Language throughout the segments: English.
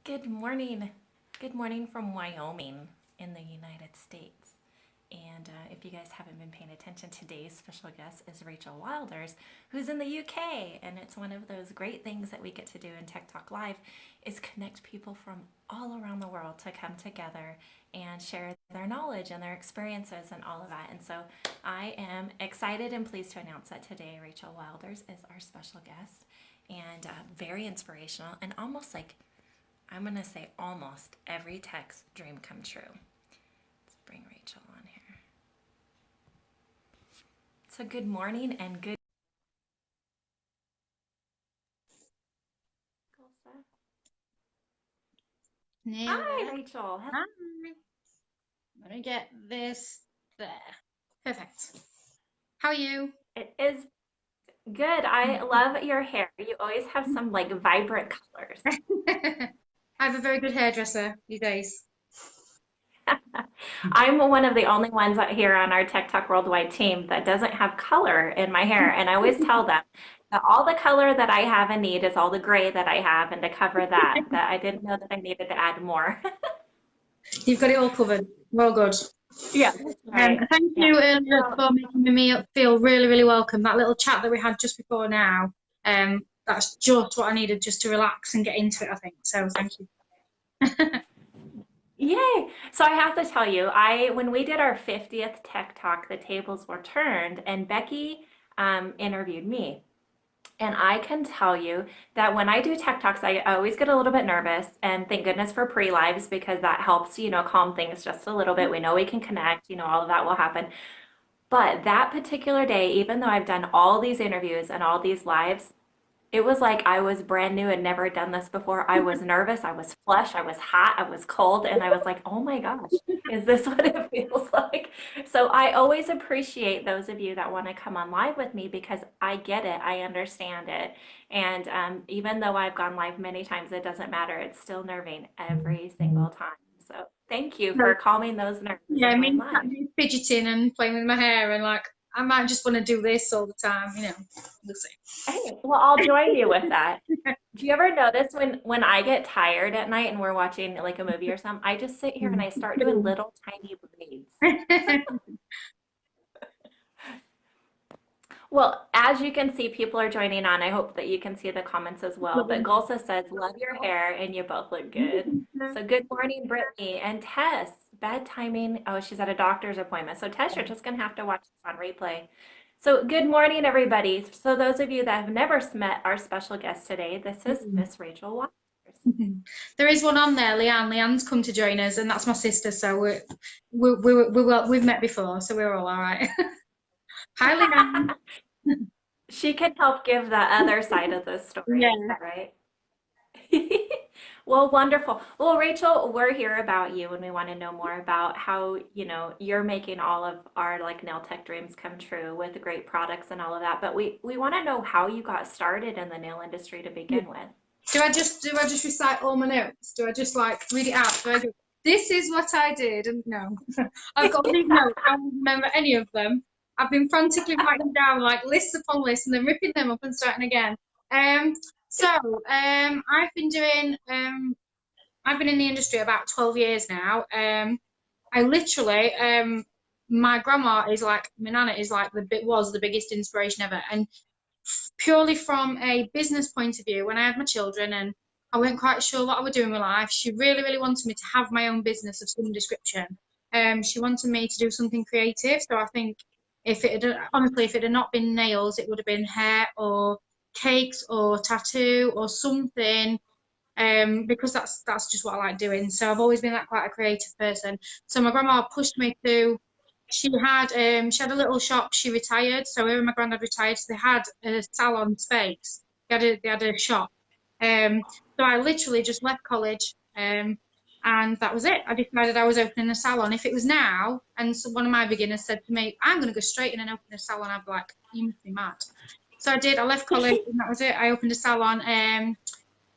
Good morning. Good morning from Wyoming in the United States. And if you guys haven't been paying attention, today's special guest is Rachael Wilders, who's in the UK. And it's one of those great things that we get to do in Tech Talk Live is connect people from all around the world to come together and share their knowledge and their experiences and all of that. And so I am excited and pleased to announce that today Rachael Wilders is our special guest and very inspirational and almost like I'm going to say almost every tech's dream come true. Let's bring Rachael on here. So good morning and good. Hi, Rachael. Hi. Let me get this there. Perfect. How are you? It is good. I love your hair. You always have some like vibrant colors. I have a very good hairdresser these days. I'm one of the only ones out here on our Tech Talk Worldwide team that doesn't have color in my hair. And I always tell them that all the color that I have and need is all the gray that I have, and to cover that I didn't know that I needed to add more. You've got it all covered. Well, good. Yeah, that's right. Thank Yeah. you for making me feel really, really welcome. That little chat that we had just before now, that's just what I needed just to relax and get into it, I think. So thank you. Yay! So I have to tell you, I when we did our 50th Tech Talk, the tables were turned, and Becky interviewed me. And I can tell you that when I do Tech Talks, I always get a little bit nervous. And thank goodness for pre-lives because that helps, calm things just a little bit. We know we can connect, all of that will happen. But that particular day, even though I've done all these interviews and all these lives, it was like I was brand new and never done this before. I was nervous, I was flushed, I was hot, I was cold, and I was like, oh my gosh, is this what it feels like? So I always appreciate those of you that want to come on live with me because I get it, I understand it. And even though I've gone live many times, it doesn't matter. It's still nerving every single time. So thank you for calming those nerves Yeah, and I going mean, live. fidgeting and playing with my hair and like, I might just want to do this all the time, we'll see. Hey, well, I'll join you with that. Do you ever notice when I get tired at night and we're watching like a movie or something, I just sit here and I start doing little tiny braids. Well, as you can see, people are joining on. I hope that you can see the comments as well. But Gulsa says, love your hair and you both look good. So good morning, Brittany and Tess. Bad timing. Oh, she's at a doctor's appointment. So Tess, you're just gonna have to watch this on replay. So good morning, everybody. So those of you that have never met our special guest today, this is Miss Rachael Waters. There is one on there, Leanne. Leanne's come to join us, and that's my sister. So we've met before, so we're all right. Hi, Leanne. She can help give the other side of the story, is Yeah. that right? Well, wonderful. Well, Rachael, we're here about you and we want to know more about how, you're making all of our like nail tech dreams come true with the great products and all of that. But we want to know how you got started in the nail industry to begin with. Do I just recite all my notes? Do I just like read it out? Do I go, this is what I did? And no, I've got these notes. I don't remember any of them. I've been frantically writing down like lists upon lists and then ripping them up and starting again. Um, I've been in the industry about 12 years now. I literally, my grandma is like, my nana is like was the biggest inspiration ever. And purely from a business point of view, when I had my children and I weren't quite sure what I would do in my life, she really, really wanted me to have my own business of some description. She wanted me to do something creative. So I think honestly, if it had not been nails, it would have been hair or cakes or tattoo or something. Because that's just what I like doing. So I've always been like quite a creative person. So my grandma pushed me to. She had a little shop. She retired, so her and my granddad retired. So they had a salon space. They had a shop. So I literally just left college, and that was it. I decided I was opening a salon. If it was now, and so one of my beginners said to me, "I'm going to go straight in and open a salon," I'd be like, "You must be mad." So I did. I left college, and that was it. I opened a salon.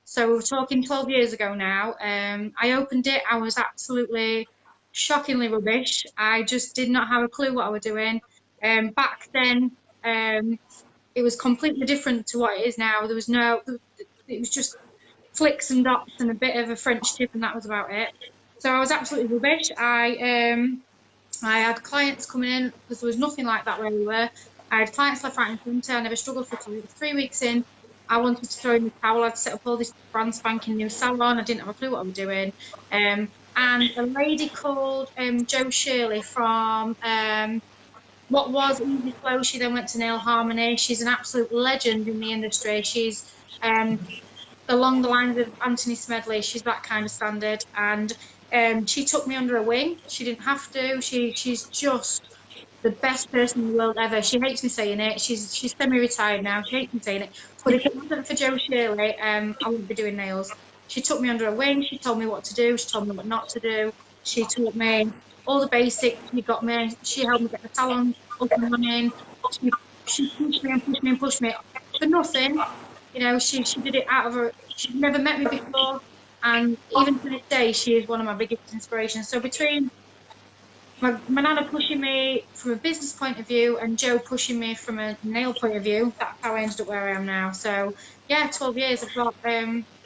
So we're talking 12 years ago now. I opened it. I was absolutely shockingly rubbish. I just did not have a clue what I was doing. Back then, it was completely different to what it is now. It was just flicks and dots and a bit of a French tip, and that was about it. So I was absolutely rubbish. I had clients coming in because there was nothing like that where we were. I had clients left, right, and centre. I never struggled for 3 weeks in. I wanted to throw in the towel. I'd set up all this brand spanking new salon. I didn't have a clue what I was doing. And a lady called Jo Shirley from what was Easy Flow. She then went to Nail Harmony. She's an absolute legend in the industry. She's um, along the lines of Anthony Smedley. She's that kind of standard, and she took me under her wing. She didn't have to. She's just the best person in the world ever. She hates me saying it. She's semi-retired now. She hates me saying it. But if it wasn't for Jo Shirley, I wouldn't be doing nails. She took me under her wing. She told me what to do. She told me what not to do. She taught me all the basics. She got me. She helped me get the salon up and running. She pushed me and pushed me and pushed me for nothing. You know, she did it out of her. She'd never met me before, and even to this day, she is one of my biggest inspirations. So between my nana pushing me from a business point of view and Jo pushing me from a nail point of view, that's how I ended up where I am now. So yeah, 12 years.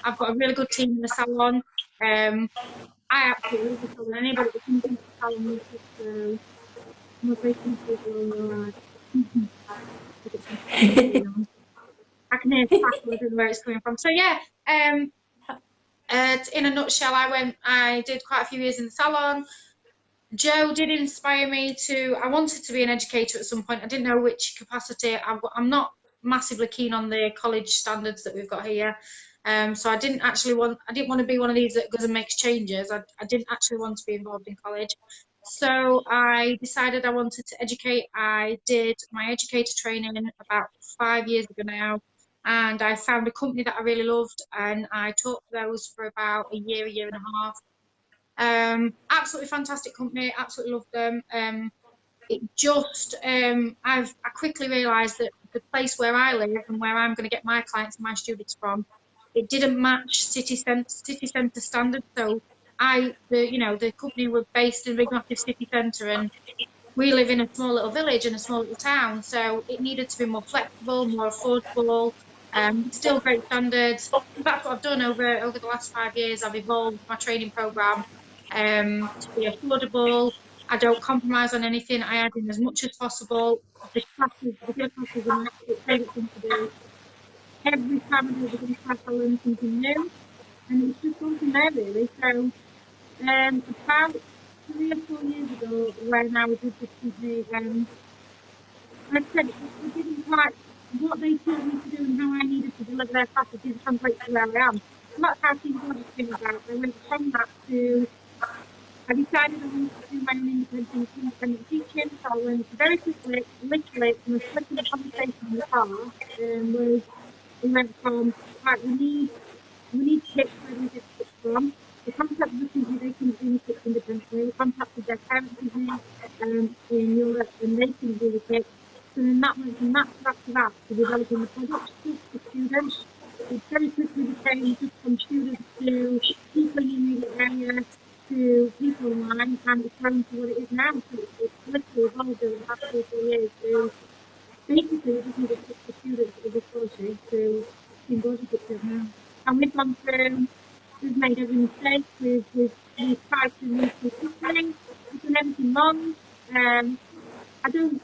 I've got a really good team in the salon. I absolutely love the salon. Anybody that comes into the salon loves it. So I'm a very comfortable alright. I can hear crackle. I don't know where it's coming from. So yeah, in a nutshell, I did quite a few years in the salon. Jo did inspire me I wanted to be an educator at some point. I didn't know which capacity. I'm not massively keen on the college standards that we've got here. So I didn't want to be one of these that goes and makes changes. I didn't actually want to be involved in college. So I decided I wanted to educate. I did my educator training about 5 years ago now, and I found a company that I really loved, and I taught those for about a year and a half. Absolutely fantastic company, absolutely loved them. It just, I quickly realised that the place where I live and where I'm going to get my clients and my students from, it didn't match city centre standards. So the company were based in a big massive city centre, and we live in a small little village in a small little town, so it needed to be more flexible, more affordable, still great standards. That's what I've done over the last 5 years. I've evolved my training program to be affordable. I don't compromise on anything. I add in as much as possible. The video classes are my absolute favourite thing to do. Every time I do a video class, I learn something new, and it's just gone from there really. So about 3 or 4 years ago, when I was with this company, like I said, it didn't quite, what they taught me to do and how I needed to deliver their classes didn't translate to where I am. And that's how things came about. I went from that to, I decided I wanted to do my own independent teaching, so I went very quickly, literally, from a split of a conversation in the car, was, we went from, right, we need tips, where do we get tips from? The concept of the company, they couldn't do the tips independently. We contacted their parent company in Europe, and they couldn't do the tips. So then that went from that to that to developing the products to students. It very quickly became just from students to people in the immediate area to people online, and it's grown to what it is now. So it's literally evolved over the past 2 or 3 years to basically we just need to teach the students of the quality to embody it now. And we've made every mistake, we've tried to move too quickly, we've done everything wrong. I don't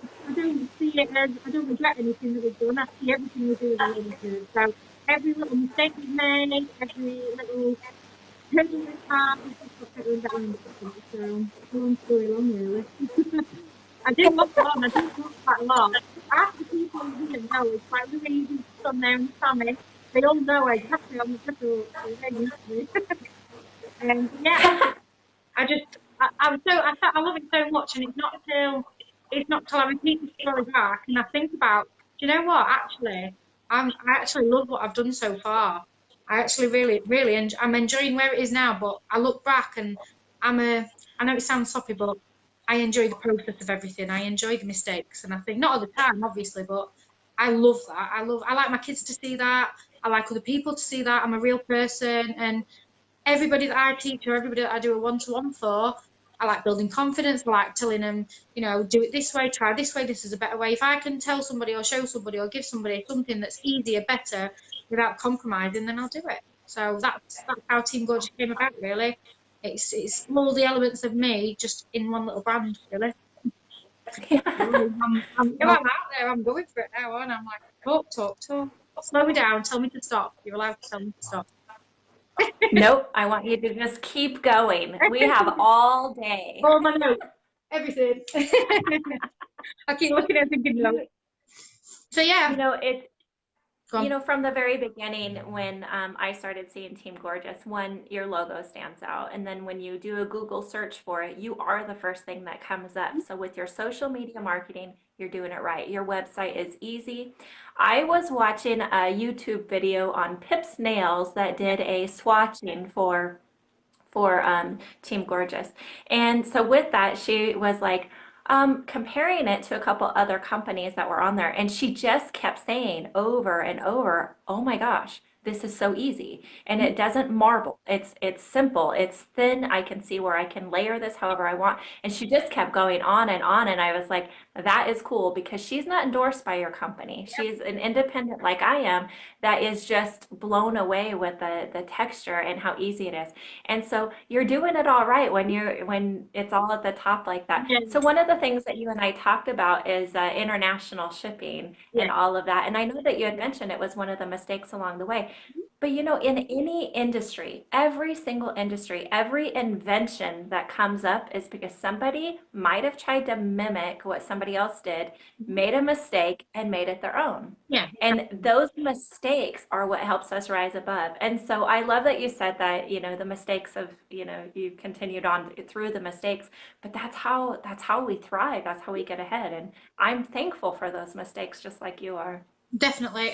see it as, I don't regret anything that we've done. I see everything we do as a learning curve. So every little mistake we've made, every little hurdle we've had, we've just got better and better and better. So it's a long story long, really. I do love one. I do talk quite a lot. Half the people who didn't know, it's like really easy to on there and Sammy. They all know exactly on the little, so they're used to it. And yeah, I love it so much, and it's not till I repeat the story back and I think about, do you know what? Actually, I actually love what I've done so far. I actually really, and I'm enjoying where it is now. But I look back and I know it sounds soppy, but I enjoy the process of everything. I enjoy the mistakes, and I think not all the time, obviously, but I love that. I like my kids to see that. I like other people to see that I'm a real person, and everybody that I teach or everybody that I do a one-to-one for, I like building confidence. I like telling them, do it this way, try this way, this is a better way. If I can tell somebody or show somebody or give somebody something that's easier, better, without compromising, then I'll do it. So that's how Team Gorgeous came about, really. It's all the elements of me just in one little brand, really. I'm out there. I'm going for it now, and I'm like, talk, talk, talk. Slow me down. Tell me to stop. You're allowed to tell me to stop. Nope, I want you to just keep going. We have all day. All my notes, everything. I keep looking at thinking notes. So yeah, You know, it go on. from the very beginning, when I started seeing Team Gorgeous, one, your logo stands out. And then when you do a Google search for it, you are the first thing that comes up. So with your social media marketing, you're doing it right. Your website is easy. I was watching a YouTube video on Pip's Nails that did a swatching for Team Gorgeous. And so with that, she was like comparing it to a couple other companies that were on there. And she just kept saying over and over, oh my gosh, this is so easy. And it doesn't marble. It's simple. It's thin. I can see where I can layer this however I want. And she just kept going on and on. And I was like, that is cool because she's not endorsed by your company. She's an independent like I am that is just blown away with the texture and how easy it is. And so you're doing it all right when it's all at the top like that. Yeah, So one of the things that you and I talked about is international shipping yeah, and all of that. And I know that you had mentioned it was one of the mistakes along the way. But in any industry, every single industry, every invention that comes up is because somebody might have tried to mimic what somebody else did, made a mistake, and made it their own. yeah. And those mistakes are what helps us rise above. And so I love that you said that, the mistakes of, you continued on through the mistakes, but that's how we thrive. That's how we get ahead. And I'm thankful for those mistakes, just like you are. Definitely.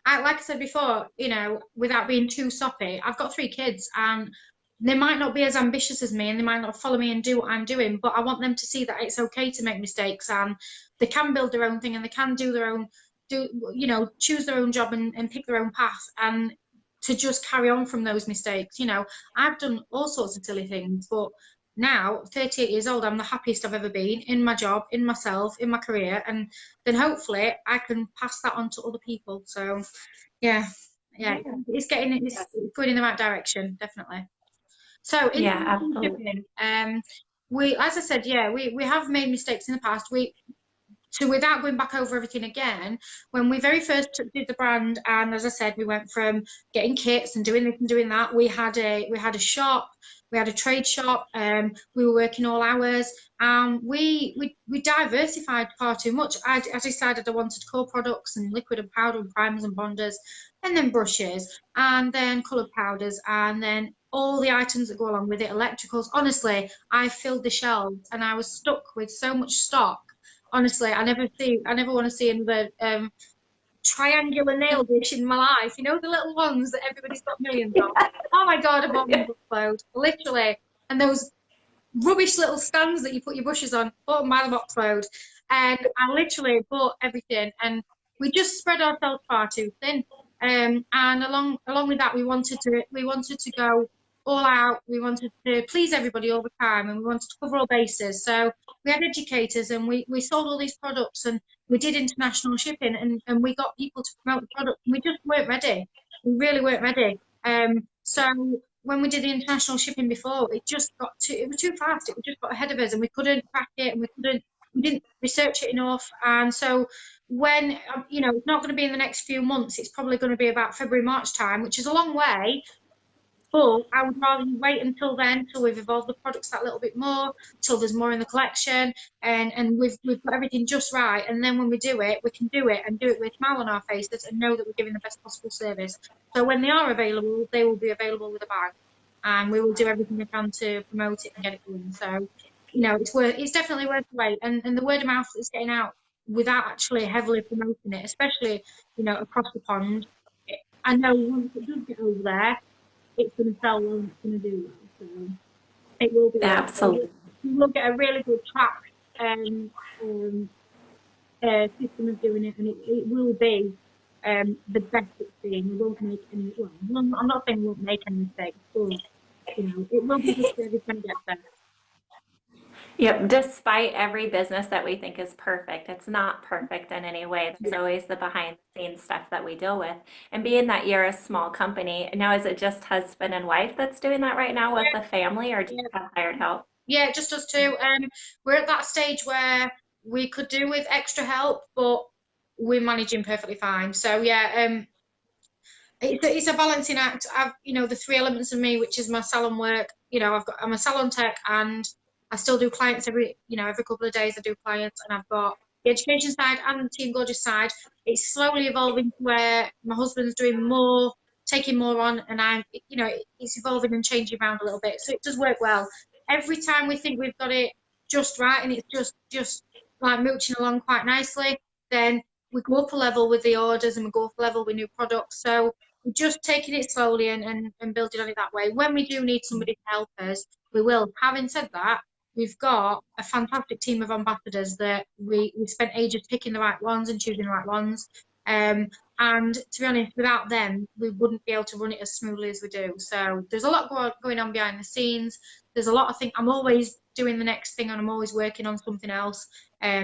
I like I said before, without being too soppy, I've got 3 kids and they might not be as ambitious as me and they might not follow me and do what I'm doing, but I want them to see that it's okay to make mistakes and they can build their own thing and they can do their own choose their own job and pick their own path and to just carry on from those mistakes. I've done all sorts of silly things, but now 38 years old, I'm the happiest I've ever been in my job, in myself, in my career, and then hopefully I can pass that on to other people. So yeah, yeah, Yeah. it's going in the right direction, definitely. So Yeah, international absolutely. shipping, we, as I said, yeah, we have made mistakes in the past. So without going back over everything again, when we very first did the brand, and as I said, we went from getting kits and doing this and doing that. We had a shop, we had a trade shop, we were working all hours, and we diversified far too much. I decided I wanted core products and liquid and powder and primers and bonders, and then brushes, and then coloured powders, and then all the items that go along with it, electricals. Honestly, I filled the shelves, and I was stuck with so much stock. Honestly, I never want to see another triangular nail dish in my life. The little ones that everybody's got millions of. Oh my God, I bought them a boxload, literally. And those rubbish little stands that you put your brushes on, bought them by the boxload. And I literally bought everything. And we just spread ourselves far too thin. And along with that, we wanted to go all out. We wanted to please everybody all the time, and we wanted to cover all bases. So we had educators, and we sold all these products, and we did international shipping, and we got people to promote the product. And we just weren't ready. We really weren't ready. So when we did the international shipping before, it was too fast. It just got ahead of us, and we couldn't crack it, and we didn't research it enough. And so when it's not going to be in the next few months, it's probably going to be about February, March time, which is a long way. But I would rather you wait until then, till we've evolved the products that little bit more, till there's more in the collection, and we've got everything just right. And then when we do it, we can do it and do it with a smile on our faces and know that we're giving the best possible service. So when they are available, they will be available with a bag, and we will do everything we can to promote it and get it going. So it's definitely worth the wait, and the word of mouth that's getting out without actually heavily promoting it, especially across the pond. I know once it does get over there, it's going to sell well and it's going to do well. So it will be worth it. Absolutely. We will get a really good track um, um, system of doing it, and it will be the best it's been. We won't make any. Well, I'm not saying we won't make any mistakes, but it will be just every time it gets there. Yep, despite every business that we think is perfect, it's not perfect in any way. There's Yeah. always the behind the scenes stuff that we deal with. And being that you're a small company, now is it just husband and wife that's doing that right now with the family, or do you Yeah, have hired help? yeah, just us two. We're at that stage where we could do with extra help, but we're managing perfectly fine. So yeah, it's a balancing act. I've, the three elements of me, which is my salon work. I'm a salon tech, and I still do clients every couple of days. I do clients, and I've got the education side and the Team Gorgeous side. It's slowly evolving to where my husband's doing more, taking more on, and it's evolving and changing around a little bit. So it does work well. Every time we think we've got it just right, and it's just like mooching along quite nicely, then we go up a level with the orders and we go up a level with new products. So we're just taking it slowly and building on it that way. When we do need somebody to help us, we will. Having said that, we've got a fantastic team of ambassadors that we spent ages picking the right ones and choosing the right ones. Um, and to be honest, without them, we wouldn't be able to run it as smoothly as we do. So there's a lot going on behind the scenes. There's a lot of things. I'm always doing the next thing and I'm always working on something else.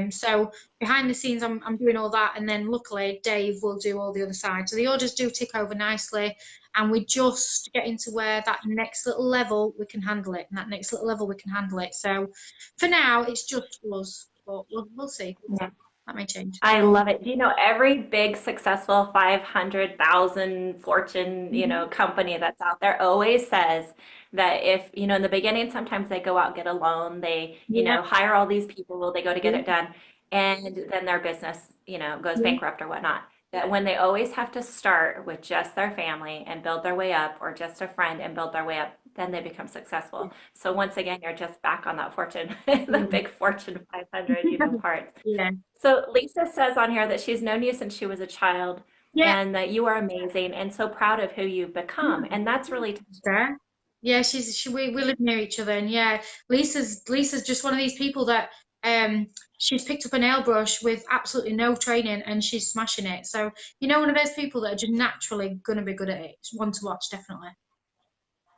So behind the scenes, I'm doing all that, and then luckily Dave will do all the other side. So the orders do tick over nicely, and we just getting to where that next little level we can handle it, and that next little level we can handle it. So for now, it's just us, but we'll see. We'll see. That may change. I love it. Do you know every big successful 500,000 Fortune, Mhm. company that's out there always says that if, in the beginning, sometimes they go out and get a loan, they, Yeah, hire all these people, they go to get yeah, it done, and then their business, goes yeah, bankrupt or whatnot. That when they always have to start with just their family and build their way up, or just a friend and build their way up, then they become successful. So once again, you're just back on that Fortune, the big Fortune 500, parts. yeah, So Lisa says on here that she's known you since she was a child yeah. and that you are amazing and so proud of who you've become. And that's really There. Yeah, we live near each other, and yeah, Lisa's just one of these people that she's picked up a nail brush with absolutely no training and she's smashing it. So one of those people that are just naturally gonna be good at it. It's one to watch, definitely.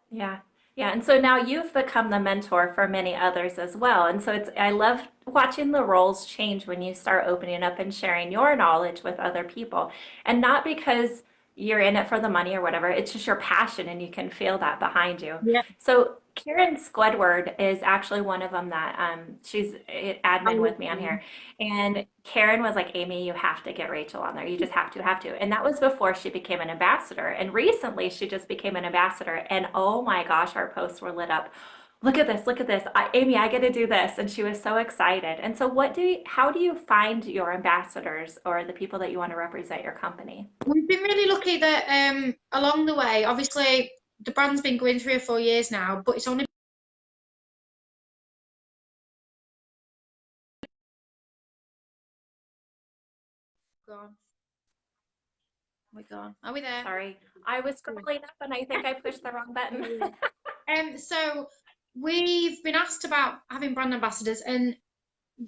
Yeah. Yeah. And so now you've become the mentor for many others as well. And so I love watching the roles change when you start opening up and sharing your knowledge with other people. And not because you're in it for the money or whatever, it's just your passion and you can feel that behind you. Yeah, So Karen Squidward is actually one of them that she's I admin love with me on them. here. And Karen was like, Amy, you have to get Rachel on there. You just have to. And that was before she became an ambassador. And recently she just became an ambassador. And oh my gosh, our posts were lit up. Look at this, look at this. Amy, I get to do this. And she was so excited. And so how do you find your ambassadors or the people that you want to represent your company? We've been really lucky that along the way, obviously the brand's been going 3 or 4 years now, but it's only gone. We're gone. Are we there? Sorry, I was scrolling up and I think I pushed the wrong button. Yeah. So we've been asked about having brand ambassadors, and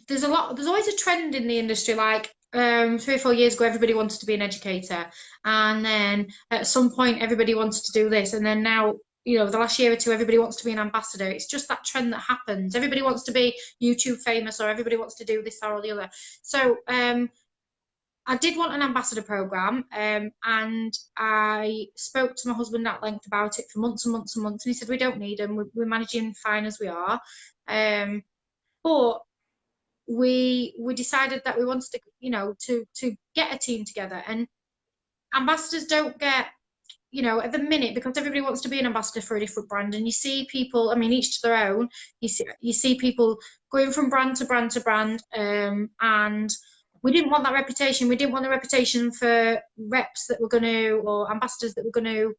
there's always a trend in the industry. Like 3 or 4 years ago, everybody wanted to be an educator, and then at some point, everybody wanted to do this, and then now. The last year or two, everybody wants to be an ambassador. It's just that trend that happens. Everybody wants to be YouTube famous, or everybody wants to do this or the other. So, I did want an ambassador program, and I spoke to my husband at length about it for months and months and months, and he said we don't need them. We're managing fine as we are, um, but we decided that we wanted to, to get a team together. And ambassadors don't get, at the minute, because everybody wants to be an ambassador for a different brand, and you see people, I mean, each to their own. You see people going from brand to brand to brand, and we didn't want that reputation. We didn't want the reputation for reps that were going to, or ambassadors that were going to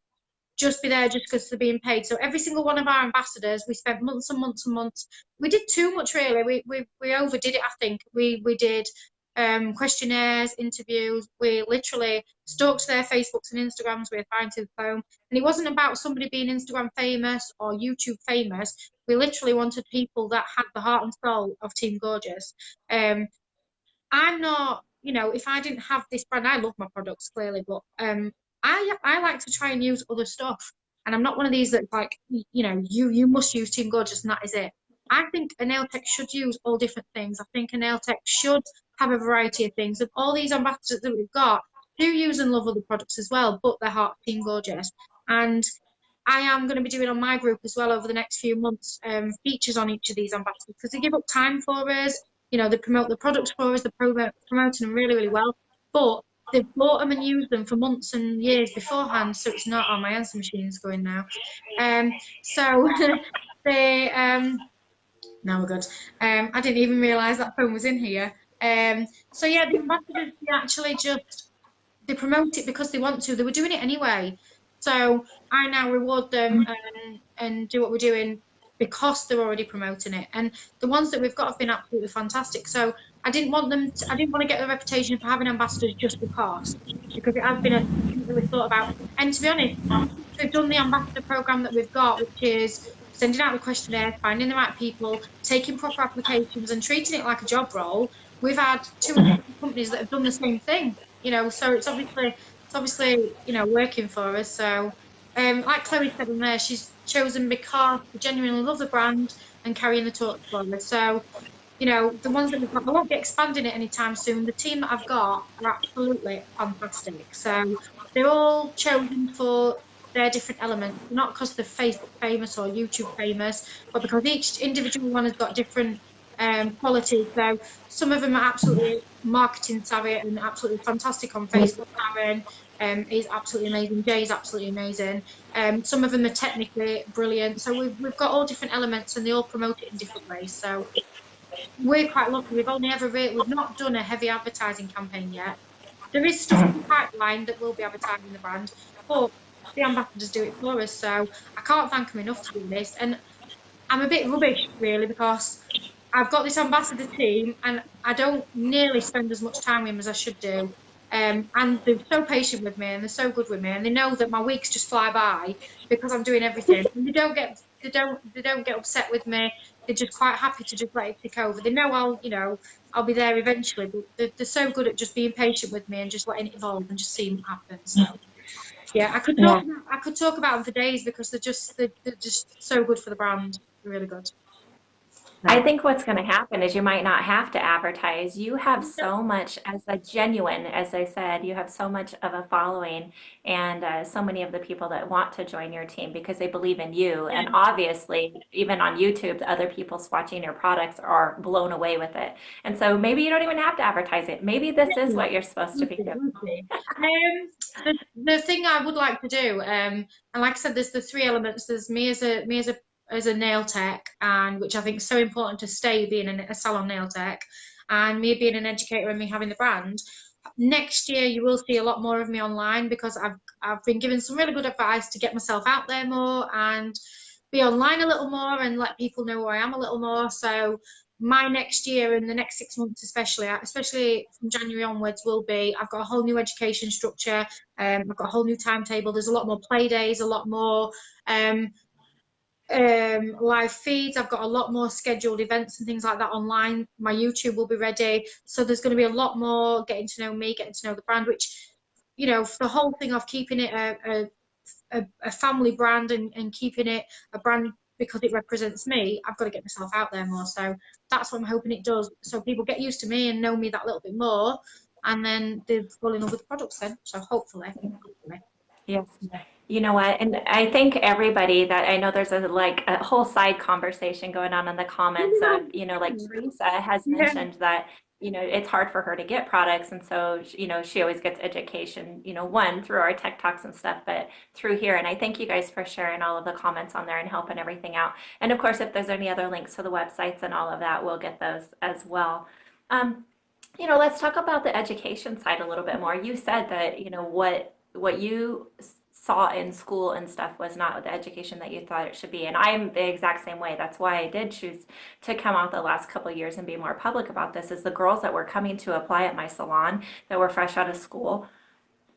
just be there just because they're being paid. So every single one of our ambassadors, we spent months and months and months. We did too much, really. We overdid it, I think. We did questionnaires, interviews. We literally stalked their Facebooks and Instagrams with a fine tooth comb. And it wasn't about somebody being Instagram famous or YouTube famous. We literally wanted people that had the heart and soul of Team Gorgeous. Um, I'm not, if I didn't have this brand, I love my products clearly, but I like to try and use other stuff. And I'm not one of these that's like, you must use Team Gorgeous and that is it. I think a nail tech should use all different things. I think a nail tech should have a variety of things. And all these ambassadors that we've got do use and love other products as well, but they're heart team gorgeous. And I am going to be doing on my group as well over the next few months features on each of these ambassadors because they give up time for us. You know, they promote the products for us, they're promoting them really, really well. But they've bought them and used them for months and years beforehand, so it's not on my answer machine's going now. So they now we're good. I didn't even realise that phone was in here. So yeah, the ambassadors they actually just they promote it because they want to. They were doing it anyway. So I now reward them and do what we're doing because they're already promoting it. And the ones that we've got have been absolutely fantastic. So I didn't want to get the reputation for having ambassadors just because it has been something that we've thought about. And to be honest, we've done the ambassador program that we've got, which is sending out the questionnaire, finding the right people, taking proper applications and treating it like a job role. We've had two or three companies that have done the same thing, so it's obviously, working for us. So, like Chloe said in there, she's chosen because we genuinely love the brand and carrying the torch for us. So, the ones that we've got, I won't be expanding it anytime soon. The team that I've got are absolutely fantastic. So they're all chosen for their different elements, not because they're Facebook famous or YouTube famous, but because each individual one has got different qualities. So some of them are absolutely marketing savvy and absolutely fantastic on Facebook. Aaron is absolutely amazing. Jay is absolutely amazing. Some of them are technically brilliant. So we've got all different elements and they all promote it in different ways. So we're quite lucky. We've not done a heavy advertising campaign yet. There is stuff in the pipeline that will be advertising the brand, but the ambassadors do it for us. So I can't thank them enough to do this. And I'm a bit rubbish really because I've got this ambassador team and I don't nearly spend as much time with them as I should do. And they're so patient with me and they're so good with me and they know that my weeks just fly by because I'm doing everything. And they don't get upset with me. They're just quite happy to just let it tick over. They know I'll be there eventually, but they're so good at just being patient with me and just letting it evolve and just seeing what happens. So yeah, Yeah. I could talk about them for days because they're just so good for the brand. They're really good. I So. think what's going to happen is you might not have to advertise. You have so much, as a genuine, as I said, you have so much of a following and so many of the people that want to join your team because they believe in you. Yeah, And obviously, even on YouTube, the other people watching your products are blown away with it. And so maybe you don't even have to advertise it. Maybe this is what you're supposed to we'll be see, doing. we'll see. The thing I would like to do, and like I said, there's the three elements. There's me as a nail tech, and which I think is so important to stay being a salon nail tech, and me being an educator and me having the brand. Next year, you will see a lot more of me online because I've been given some really good advice to get myself out there more and be online a little more and let people know who I am a little more. So my next year and the next 6 months especially from January onwards will be I've got a whole new education structure. I've got a whole new timetable. There's a lot more play days, a lot more um, live feeds. I've got a lot more scheduled events and things like that online. My YouTube will be ready. So there's going to be a lot more getting to know me, getting to know the brand, which, for the whole thing of keeping it a family brand and keeping it a brand because it represents me, I've got to get myself out there more. So that's what I'm hoping it does. So people get used to me and know me that little bit more, and then they fall in love with the products then. So hopefully. Yes. You know what? And I think everybody that I know there's a whole side conversation going on in the comments of, like Teresa has Yeah. mentioned that, it's hard for her to get products. And so, she always gets education, one through our tech talks and stuff, but through here. And I thank you guys for sharing all of the comments on there and helping everything out. And of course, if there's any other links to the websites and all of that, we'll get those as well. Um, let's talk about the education side a little bit more. You said that, what you saw in school and stuff was not the education that you thought it should be. And I'm the exact same way. That's why I did choose to come out the last couple of years and be more public about this is the girls that were coming to apply at my salon that were fresh out of school.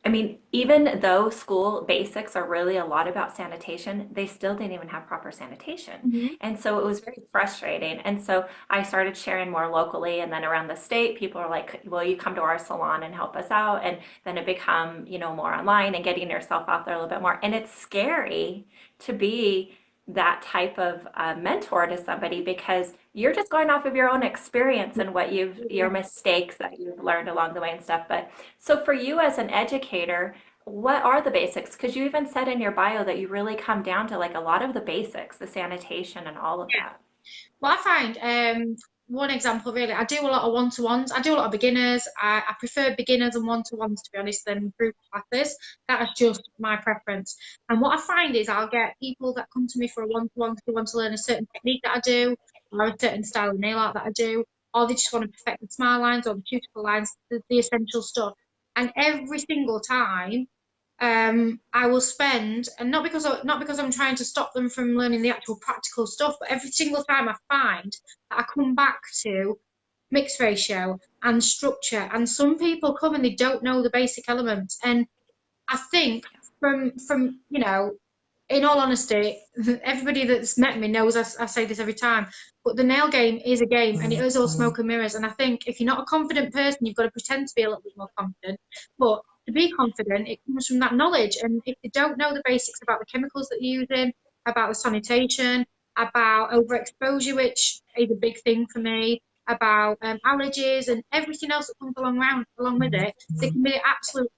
I mean, even though school basics are really a lot about sanitation, they still didn't even have proper sanitation. Mhm. And so it was very frustrating. And so I started sharing more locally and then around the state, people are like, will you come to our salon and help us out? And then it become, more online and getting yourself out there a little bit more. And it's scary to be that type of mentor to somebody because you're just going off of your own experience and what your mistakes that you've learned along the way and stuff. But so for you as an educator, what are the basics? Because you even said in your bio that you really come down to like a lot of the basics, the sanitation and all of that. Well, I find one example really, I do a lot of one-to-ones. I do a lot of beginners. I prefer beginners and one-to-ones, to be honest, than group classes. That is just my preference. And what I find is I'll get people that come to me for a one-to-one because they want to learn a certain technique that I do, or a certain style of nail art that I do, or they just want to perfect the smile lines or the cuticle lines, the essential stuff. And every single time, I will spend, and not because I'm trying to stop them from learning the actual practical stuff, but every single time I find that I come back to mixed ratio and structure, and some people come and they don't know the basic elements, and I think from in all honesty, everybody that's met me knows I say this every time, but the nail game is a game and it is all smoke and mirrors. And I think if you're not a confident person, you've got to pretend to be a little bit more confident. But to be confident, it comes from that knowledge. And if you don't know the basics about the chemicals that you're using, about the sanitation, about overexposure, which is a big thing for me, about allergies and everything else that comes along with it, they can be absolute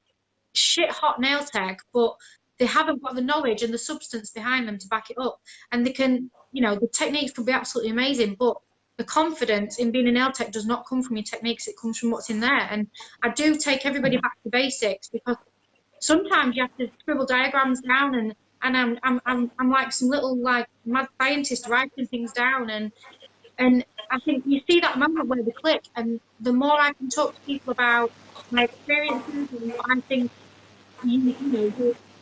shit hot nail tech, but they haven't got the knowledge and the substance behind them to back it up. And they can, the techniques can be absolutely amazing, but the confidence in being a nail tech does not come from your techniques, it comes from what's in there. And I do take everybody back to basics because sometimes you have to scribble diagrams down and I'm like some little like mad scientist writing things down and I think you see that moment where they click and the more I can talk to people about my experiences and what I think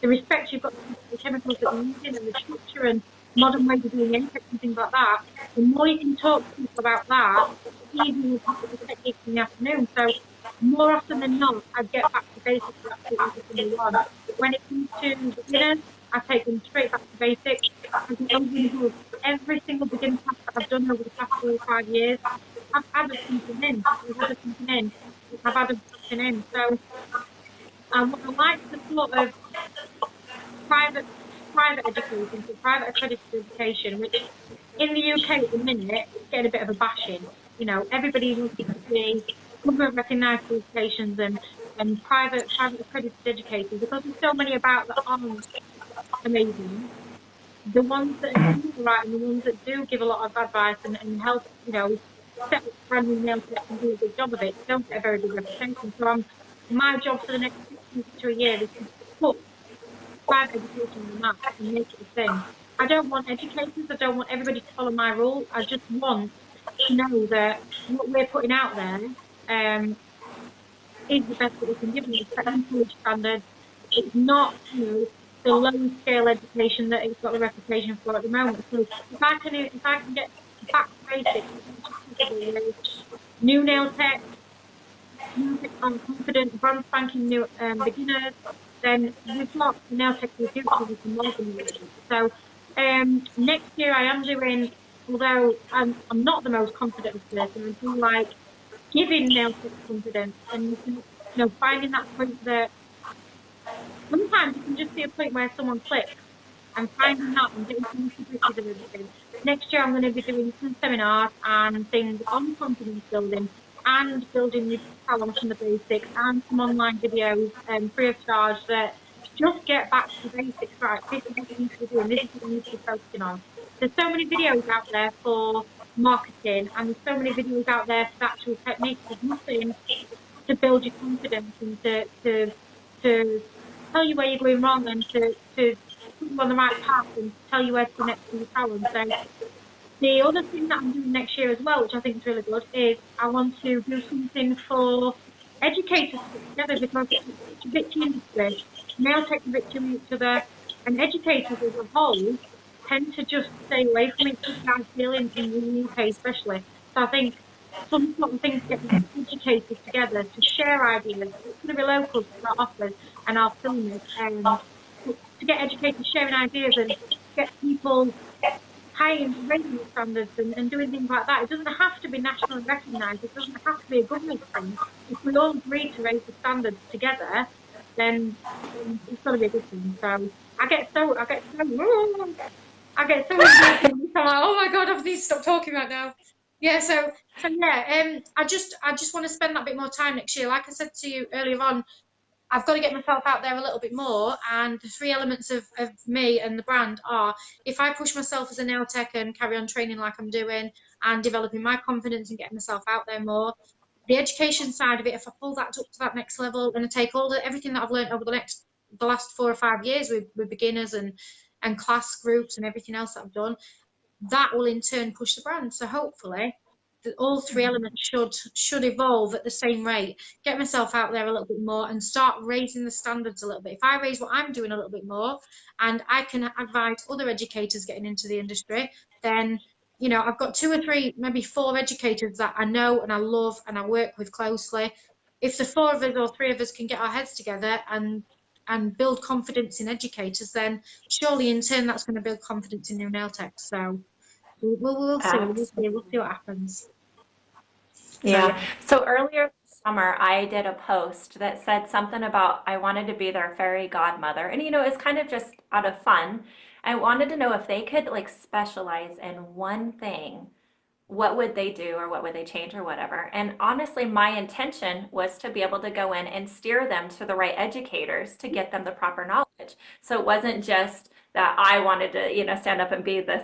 the respect you've got for the chemicals that you're using and the structure and modern ways of doing anything and things like that, the more you can talk to people about that, the easier you can put the techniques in the afternoon. So more often than not, I get back to basics for absolutely every single one. When it comes to beginners, I take them straight back to basics. I go over and above every single beginner class that I've done over the past 4 or 5 years. I've added something in. I've added something in. I've added something in. So I like the sort of private private education, so private accredited education, which in the UK at the minute it's getting a bit of a bashing. Everybody wants to be government recognised qualifications and private accredited educators because there's so many about that aren't amazing. The ones that are doing it right and the ones that do give a lot of advice and help, set up brand new nail techs and do a good job of it, don't get a very good reputation. So my job for the next 6 months to a year is to put private education on the map and make it a thing. I don't want educators, I don't want everybody to follow my rule. I just want to know that what we're putting out there is the best that we can give them. It's setting college standards. It's not, the low scale education that it's got the reputation for at the moment. So if I can get back to basics as much as possible with new nail tech, I'm confident, brand spanking new beginners, then we've got the nail tech for the future we can mold them with. So next year I am doing, although I'm not the most confident person, I do like giving nail tech confidence and finding that point that sometimes it can just be a point where someone clicks and finding that and getting some nitty-gritties of everything. Next year, I'm going to be doing some seminars and things on confidence building and building new talent from the basics and some online videos free of charge that just get back to the basics. Right, this is what you need to be doing. This is what you need to be focusing on. There's so many videos out there for marketing and there's so many videos out there for the actual techniques. There's nothing to build your confidence and to tell you where you're going wrong and to put you on the right path and tell you where to connect to your talent. So the other thing that I'm doing next year as well, which I think is really good, is I want to do something for educators to put together because it's a bit too industry. Nail techs a bit to each other, and educators as a whole tend to just stay away from each other, I feel, in the UK especially. So I think some sort of thing to get educators together to share ideas. It's going to be local to start off with, and I'll film it. To get educators sharing ideas and get people high rating standards and doing things like that. It doesn't have to be nationally recognised. It doesn't have to be a government thing. If we all agree to raise the standards together, then it's got to be a good thing. So I get so I get so involved in this, I'm like, oh my God, I need to stop talking right now. Yeah, so yeah, I just want to spend that bit more time next year. Like I said to you earlier on, I've got to get myself out there a little bit more. And the three elements of me and the brand are if I push myself as a nail tech and carry on training like I'm doing and developing my confidence and getting myself out there more. The education side of it, if I pull that up to that next level and I take everything that I've learned over the last 4 or 5 years with beginners and class groups and everything else that I've done, that will in turn push the brand. So hopefully, all three elements should evolve at the same rate. Get myself out there a little bit more and start raising the standards a little bit. If I raise what I'm doing a little bit more, and I can advise other educators getting into the industry, then I've got two or three, maybe four educators that I know and I love and I work with closely. If the four of us or three of us can get our heads together and build confidence in educators, then surely in turn that's going to build confidence in new nail techs. So we'll see. We'll see. We'll see Absolutely. what happens. So yeah. Yeah. So earlier this summer, I did a post that said something about I wanted to be their fairy godmother. And it's kind of just out of fun. I wanted to know if they could like specialize in one thing, what would they do or what would they change or whatever. And honestly, my intention was to be able to go in and steer them to the right educators to get them the proper knowledge. So it wasn't just that I wanted to, stand up and be this,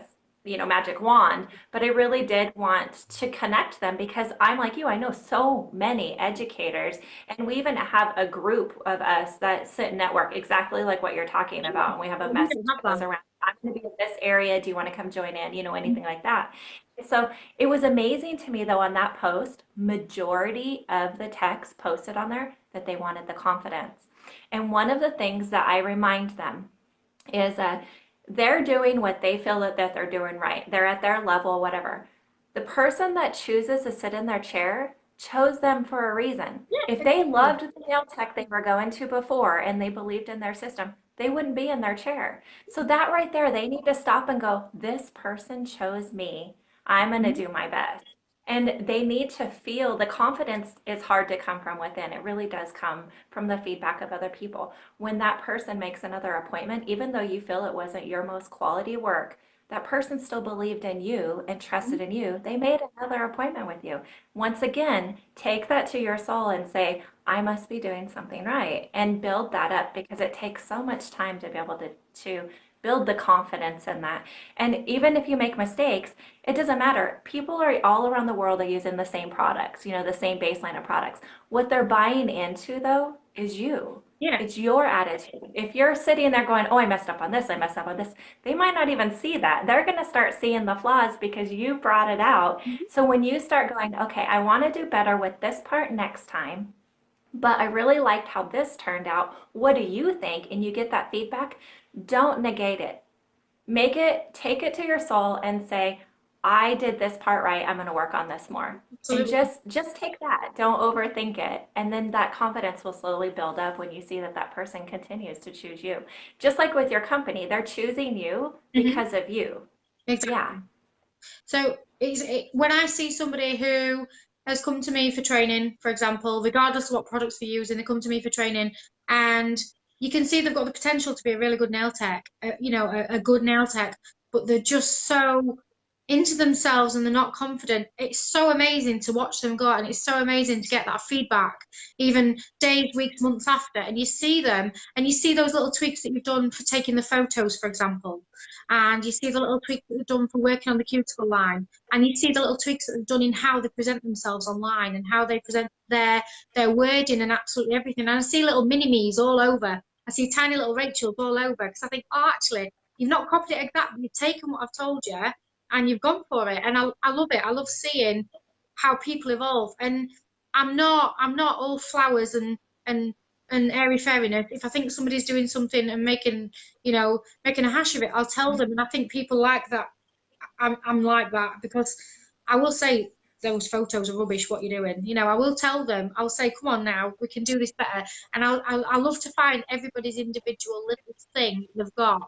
magic wand, but I really did want to connect them because I'm like you, I know so many educators, and we even have a group of us that sit and network exactly like what you're talking about. And we have a We message don't have that goes that. around, I'm going to be in this area. Do you want to come join in? Anything like that. So it was amazing to me though on that post, majority of the texts posted on there that they wanted the confidence. And one of the things that I remind them is that they're doing what they feel that they're doing right. They're at their level, whatever. The person that chooses to sit in their chair chose them for a reason. Yeah, If they exactly. loved the nail tech they were going to before and they believed in their system, they wouldn't be in their chair. So that right there, they need to stop and go, this person chose me. I'm going to Mhm. do my best. And they need to feel the confidence is hard to come from within. It really does come from the feedback of other people. When that person makes another appointment, even though you feel it wasn't your most quality work, that person still believed in you and trusted in you. They made another appointment with you. Once again, take that to your soul and say, I must be doing something right, and build that up because it takes so much time to be able to build the confidence in that. And even if you make mistakes, it doesn't matter. People are all around the world are using the same products, the same baseline of products. What they're buying into though is you. Yeah. It's your attitude. If you're sitting there going, oh, I messed up on this, I messed up on this, they might not even see that. They're going to start seeing the flaws because you brought it out. Mhm. So when you start going, okay, I want to do better with this part next time, but I really liked how this turned out. What do you think? And you get that feedback. Don't negate it. Take it to your soul and say, I did this part right. I'm going to work on this more. And Absolutely. just take that. Don't overthink it. And then that confidence will slowly build up when you see that that person continues to choose you. Just like with your company, they're choosing you Hmm. because of you. Yeah. Exactly. So when I see somebody who has come to me for training, for example, regardless of what products they're using, they come to me for training, and you can see they've got the potential to be a really good nail tech, a good nail tech, but they're just so into themselves and they're not confident. It's so amazing to watch them go out, and it's so amazing to get that feedback, even days, weeks, months after, and you see them, and you see those little tweaks that you've done for taking the photos, for example, and you see the little tweaks that they've done for working on the cuticle line, and you see the little tweaks that they've done in how they present themselves online and how they present their wording and absolutely everything. And I see little mini-me's all over. I see tiny little Rachel's all over because I think, oh, actually, you've not copied it exactly. You've taken what I've told you and you've gone for it. And I love it. I love seeing how people evolve. And I'm not all flowers and and airy fairiness. If I think somebody's doing something and making a hash of it, I'll tell them. And I think people like that. I'm like that because I will say those photos are rubbish. What you're doing, I will tell them. I'll say, come on now, we can do this better. And I love to find everybody's individual little thing they've got.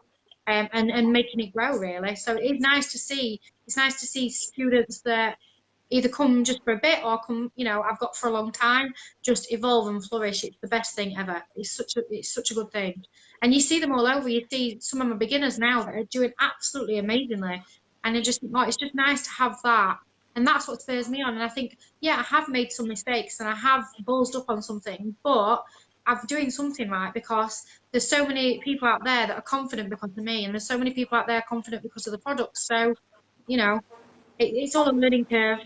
And making it grow really. So it's nice to see. It's nice to see students that either come just for a bit or come, I've got for a long time. Just evolve and flourish. It's the best thing ever. It's such a good thing. And you see them all over. You see some of my beginners now that are doing absolutely amazingly. And I just think, oh, it's just nice to have that. And that's what spurs me on. And I think, yeah, I have made some mistakes and I have ballsed up on something, but I'm doing something right because there's so many people out there that are confident because of me, and there's so many people out there confident because of the products. So, you know, it's all a learning curve.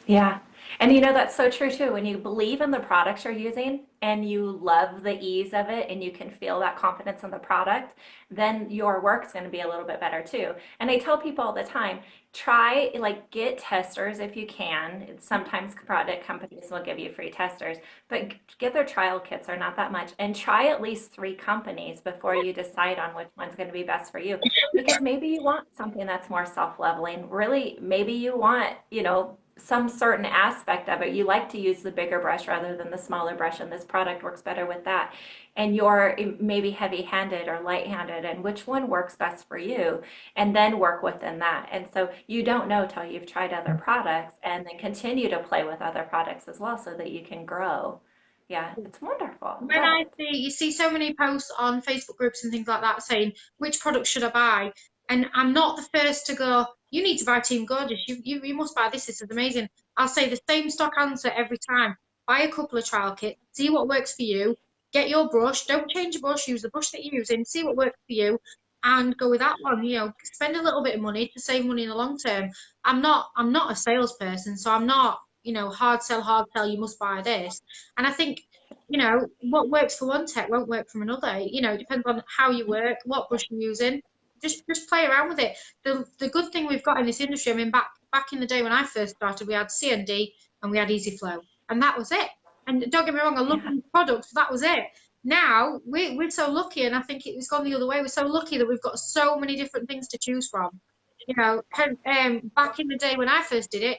Yeah. And that's so true too. When you believe in the products you're using and you love the ease of it and you can feel that confidence in the product, then your work's going to be a little bit better too. And I tell people all the time, try like get testers if you can. Sometimes product companies will give you free testers, but get their trial kits are not that much and try at least three companies before you decide on which one's going to be best for you. Because maybe you want something that's more self-leveling. Really, maybe you want, some certain aspect of it. You like to use the bigger brush rather than the smaller brush, and this product works better with that. And you're maybe heavy-handed or light-handed, and which one works best for you, and then work within that. And so you don't know till you've tried other products, and then continue to play with other products as well, so that you can grow. Yeah, it's wonderful. When Love I it. see, you see so many posts on Facebook groups and things like that saying, which product should I buy? And I'm not the first to go, you need to buy Team Gorgeous. You must buy this. This is amazing. I'll say the same stock answer every time. Buy a couple of trial kits, see what works for you. Get your brush. Don't change your brush. Use the brush that you're using. See what works for you, and go with that one. Spend a little bit of money to save money in the long term. I'm not a salesperson, so I'm not, hard sell, hard sell. You must buy this. And I think what works for one tech won't work from another. It depends on how you work, what brush you're using. Just play around with it. The good thing we've got in this industry, I mean, back in the day when I first started, we had CND and we had Easy Flow, and that was it. And don't get me wrong, I love Yeah. these products, but that was it. Now we're so lucky, and I think it's gone the other way. We're so lucky that we've got so many different things to choose from. Back in the day when I first did it,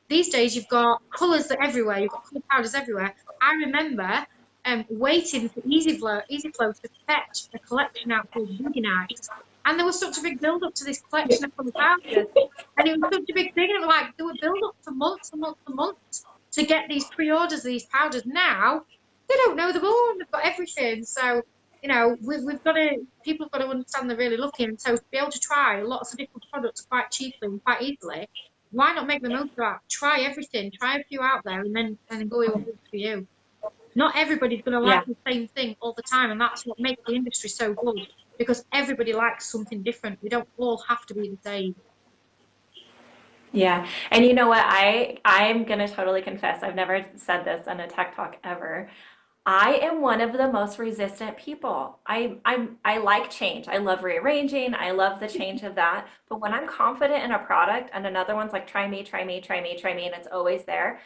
these days you've got colours that everywhere. You've got colour powders everywhere. I remember waiting for Easy Flow to fetch a collection out called Beauty Nights, and there was such a big build up to this collection of colour powders, and it was such a big thing. And it was like there were build up for months and months and months to get these pre-orders of these powders. Now they don't know them all, and they've got everything. So we've got to people have got to understand they're really lucky, and so to be able to try lots of different products quite cheaply and quite easily, why not make the most of that? Try everything, try a few out there, and then go with what works for you. Not everybody's going to like Yeah. the same thing all the time, and that's what makes the industry so good because everybody likes something different. We don't all have to be the same. Yeah. And you know what? I'm gonna totally confess, I've never said this in a tech talk ever. I am one of the most resistant people. I like change. I love rearranging. I love the change of that. But when I'm confident in a product and another one's like try me, try me, try me, try me, and it's always there,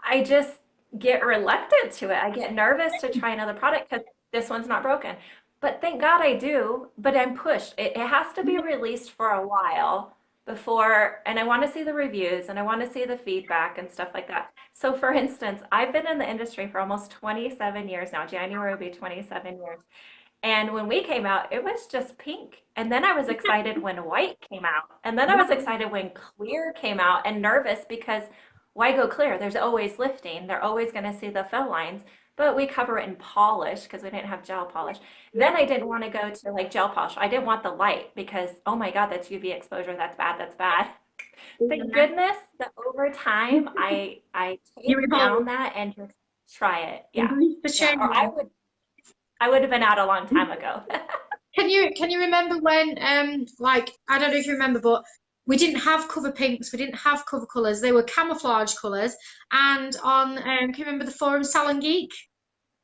I just get reluctant to it. I get nervous to try another product because this one's not broken. But thank God I do, but I'm pushed. It has to be released for a while before, and I want to see the reviews and I want to see the feedback and stuff like that. So, for instance, I've been in the industry for almost 27 years now. January will be 27 years. And when we came out, it was just pink. And then I was excited when white came out. And then I was excited when clear came out and nervous because why go clear? There's always lifting. They're always going to see the fill lines. But we cover it in polish because we didn't have gel polish. Then I didn't want to go to like gel polish. I didn't want the light because, oh my God, that's UV exposure. That's bad. That's bad. Thank goodness that over time I You tamed evolve, down that and just try it. Yeah. embrace the Yeah. Or change. I would have been out a long time ago. Can you remember when like I don't know if you remember, but we didn't have cover pinks, we didn't have cover colours, they were camouflage colours. And on can you remember the forum Salon Geek?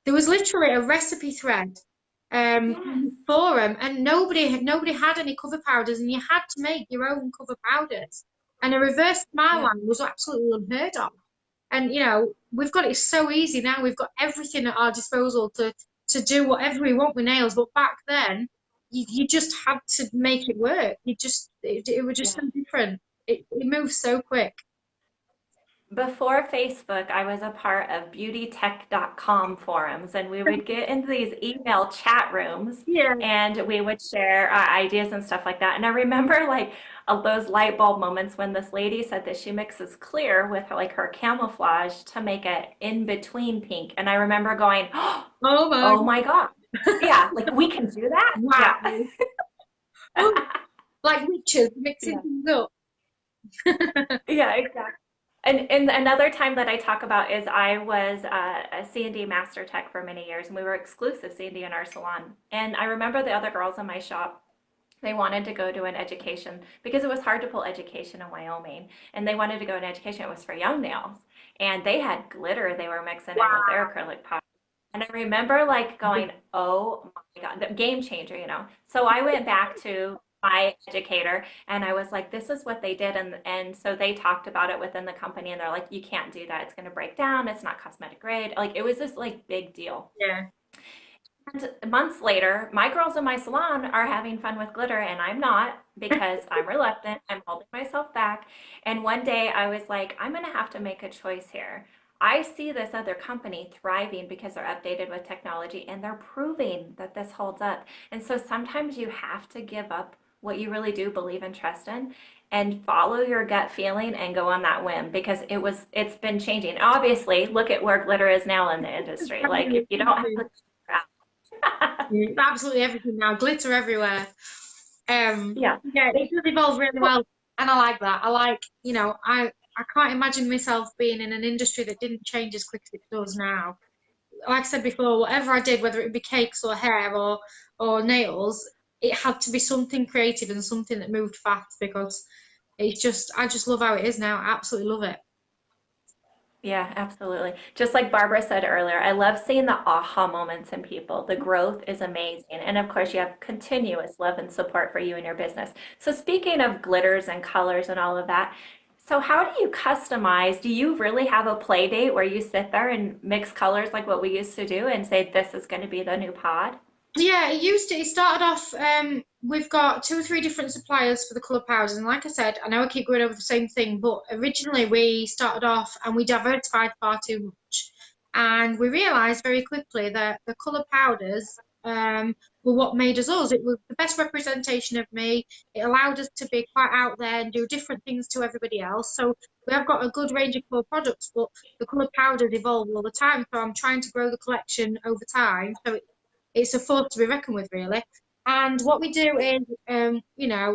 There was literally a recipe thread Yes. on the forum, and nobody had any cover powders, and you had to make your own cover powders. And a reverse smile Yeah. line was absolutely unheard of. And we've got it so easy now. We've got everything at our disposal to do whatever we want with nails. But back then, you just had to make it work. It was just Yeah. so different. It moves so quick. before Facebook, I was a part of beautytech.com forums, and we would get into these email chat rooms Yeah. and we would share ideas and stuff like that. And I remember like those light bulb moments when this lady said that she mixes clear with like her camouflage to make it in between pink. And I remember going, Oh my oh my God. Yeah, like we can do that. wow. Yeah. Oh, like witches mixing Yeah. things up. Yeah, exactly. And another time that I talk about is I was a C&D master tech for many years, and we were exclusive C&D in our salon. And I remember the other girls in my shop, they wanted to go to an education because it was hard to pull education in Wyoming. And they wanted to go to an education, it was for young nails. And they had glitter they were mixing in with their acrylic powder. And I remember like going, oh my God, the game changer, you know. So I went back to my educator and I was like, this is what they did. And so they talked about it within the company and they're like, you can't do that. It's going to break down. It's not cosmetic grade. Like it was this like big deal. Yeah. And months later, my girls in my salon are having fun with glitter, and I'm not because I'm reluctant. I'm holding myself back. And one day I was like, I'm going to have to make a choice here. I see this other company thriving because they're updated with technology and they're proving that this holds up. And so sometimes you have to give up what you really do believe and trust in and follow your gut feeling and go on that whim because it's been changing. Obviously, look at where glitter is now in the industry. Like if you don't have the It's absolutely everything now, glitter everywhere. yeah. Yeah, it does evolve really well, and I like that. I like, I can't imagine myself being in an industry that didn't change as quick as it does now. Like I said before, whatever I did, whether it be cakes or hair or nails, it had to be something creative and something that moved fast because I just love how it is now. I absolutely love it. Yeah, absolutely. Just like Barbara said earlier, I love seeing the aha moments in people. The growth is amazing. And of course, you have continuous love and support for you and your business. So, speaking of glitters and colors and all of that, so how do you customize? Do you really have a play date where you sit there and mix colors like what we used to do and say, this is going to be the new pod? Yeah, it started off, we've got two or three different suppliers for the colour powders. And like I said, I know I keep going over the same thing, but originally we started off and we diversified far too much. And we realised very quickly that the colour powders were what made us us. It was the best representation of me. It allowed us to be quite out there and do different things to everybody else. So we have got a good range of colour products, but the colour powders evolve all the time. So I'm trying to grow the collection over time. So it's a force to be reckoned with, really. And what we do is,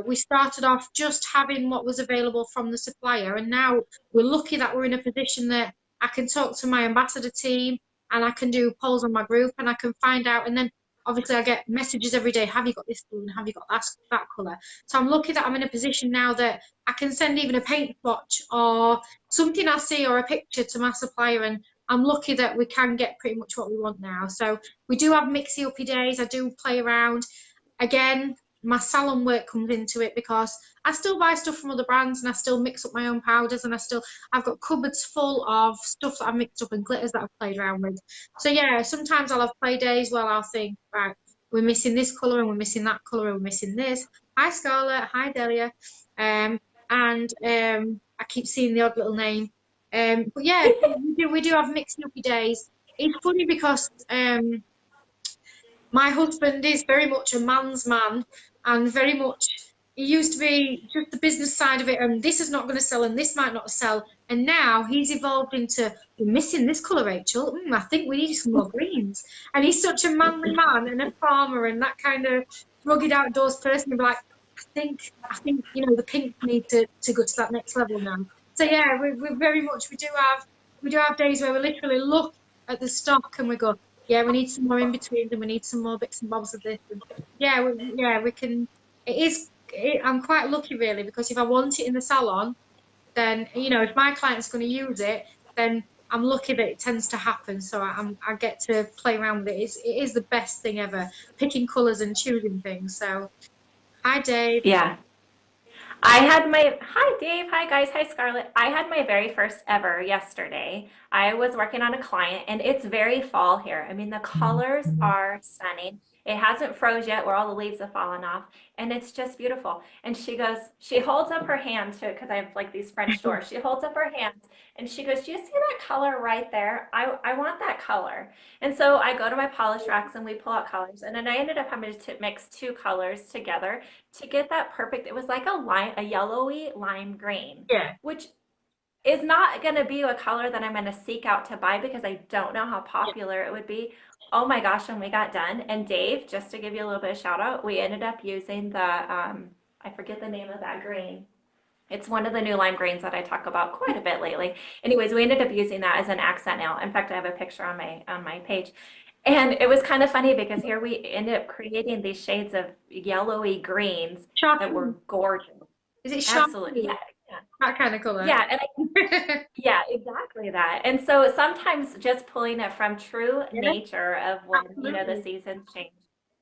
we started off just having what was available from the supplier, and now we're lucky that we're in a position that I can talk to my ambassador team and I can do polls on my group and I can find out. And then obviously I get messages every day. Have you got this colour? Have you got that colour? So I'm lucky that I'm in a position now that I can send even a paint swatch or something I see or a picture to my supplier, and I'm lucky that we can get pretty much what we want now. So we do have mixy uppy days. I do play around. Again, my salon work comes into it because I still buy stuff from other brands and I still mix up my own powders, and I've got cupboards full of stuff that I've mixed up and glitters that I've played around with. So yeah, sometimes I'll have play days where I'll think, right, we're missing this colour and we're missing that colour and we're missing this. Hi Scarlett, hi Delia. And I keep seeing the odd little name. But yeah, we do have mixed uppy days. It's funny because my husband is very much a man's man and very much he used to be just the business side of it, and this is not going to sell and this might not sell, and now he's evolved into, we're missing this colour, Rachel. I think we need some more greens. And he's such a manly man and a farmer and that kind of rugged outdoors person. He'd be like, I think the pinks need to go to that next level now. So yeah, we're very much, we do have days where we literally look at the stock and we go, yeah, we need some more in between and we need some more bits and bobs of this. And yeah, we can. I'm quite lucky really because if I want it in the salon, then if my client's going to use it, then I'm lucky that it tends to happen. So I get to play around with it. It is the best thing ever, picking colours and choosing things. So hi Dave. Yeah. Hi Dave, hi guys, hi Scarlett. I had my very first ever yesterday. I was working on a client and it's very fall here. I mean, the colors are stunning. It hasn't froze yet where all the leaves have fallen off, and it's just beautiful. And she goes, she holds up her hand to, because I have like these French doors. She holds up her hand and she goes, "Do you see that color right there? I want that color." And so I go to my polish racks and we pull out colors. And then I ended up having to mix two colors together to get that perfect. It was like a yellowy lime green, Yeah, which is not going to be a color that I'm going to seek out to buy because I don't know how yeah, popular it would be. Oh my gosh, when we got done, and Dave, just to give you a little bit of shout out, we ended up using I forget the name of that green. It's one of the new lime greens that I talk about quite a bit lately. Anyways, we ended up using that as an accent nail. In fact, I have a picture on my page. And it was kind of funny because here we ended up creating these shades of yellowy greens that were chartreuse. gorgeous. Is it Absolutely. chartreuse? Yeah. Yeah. That kind of color. Yeah, and yeah, exactly that. And so sometimes just pulling it from true Yeah, nature of when, the absolutely. seasons change.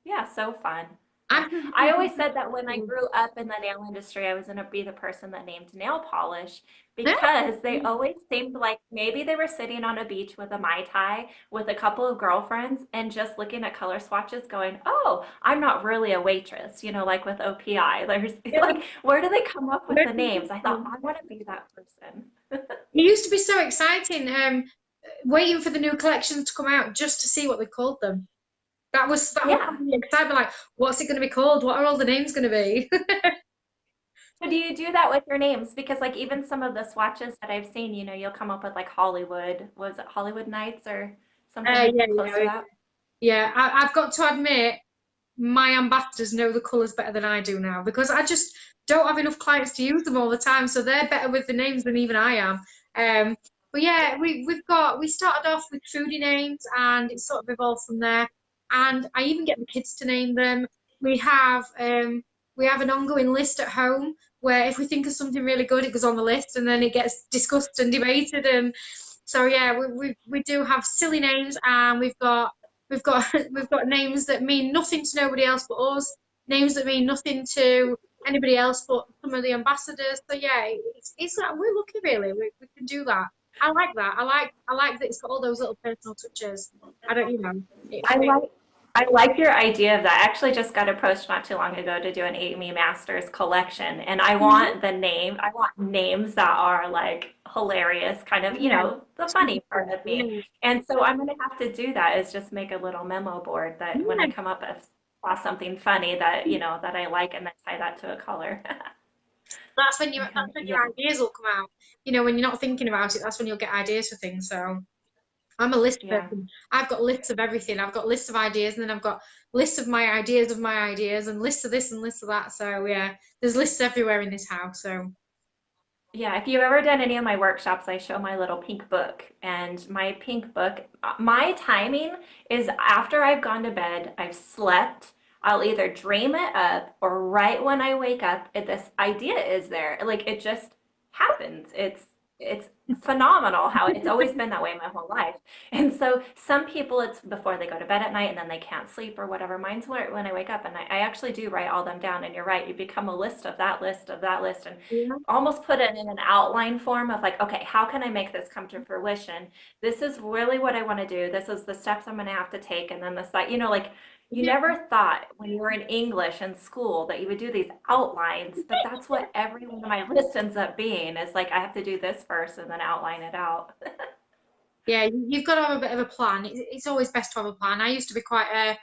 Yeah, so fun. Yeah. I'm thinking I always said that when I something. grew up in the nail industry, I was going to be the person that named nail polish Yeah. because they always seemed like maybe they were sitting on a beach with a Mai Tai with a couple of girlfriends and just looking at color swatches going, "Oh, I'm not really a waitress," like with OPI. There's like, where do they come up with the names? I thought, I want to be that person. It used to be so exciting, waiting for the new collections to come out just to see what they called them. That was Yeah. the excitement. Like, what's it going to be called? What are all the names going to be? So do you do that with your names? Because like even some of the swatches that I've seen, you'll come up with like Hollywood. Was it Hollywood Nights or something Yeah, close to yeah, that? yeah. I've got to admit, my ambassadors know the colours better than I do now because I just don't have enough clients to use them all the time. So they're better with the names than even I am. Um, but yeah, we started off with foodie names and it sort of evolved from there. And I even get the kids to name them. We have um, we have an ongoing list at home where if we think of something really good, it goes on the list and then it gets discussed and debated. And so yeah, we do have silly names and we've got we've got names that mean nothing to nobody else but us, names that mean nothing to anybody else but some of the ambassadors. So yeah, it's like we're lucky really. We can do that. I like that. I like that it's got all those little personal touches. I don't, I like I like your idea of that. I actually just got approached not too long ago to do an Amy Masters collection, and I want names that are like hilarious, kind of, yeah, the funny part of me. yeah, And so I'm gonna have to do that is just make a little memo board that when I yeah. come up with something funny that, that I like and then tie that to a color. That's when Yeah. your ideas will come out. When you're not thinking about it, that's when you'll get ideas for things. So I'm a list Yeah. person. I've got lists of everything. I've got lists of ideas, and then I've got lists of my ideas, and lists of this and lists of that. So yeah, there's lists everywhere in this house. So Yeah, if you've ever done any of my workshops, I show my little pink book. And my pink book, my timing is after I've gone to bed, I've slept, I'll either dream it up or right when I wake up, this idea is there. Like it just happens. It's phenomenal how it's always been that way my whole life. And so some people it's before they go to bed at night and then they can't sleep or whatever. Mine's when I wake up and I actually do write all them down. And you're right, you become a list of that list of that list. And yeah, almost put it in an outline form of like, okay, how can I make this come to fruition? This is really what I want to do. This is the steps I'm going to have to take. And then this, that, like you yeah, never thought when you were in English in school that you would do these outlines, but that's what every one of my lists ends up being is like, I have to do this first and then outline it out. yeah. You've got to have a bit of a plan. It's always best to have a plan. I used to be quite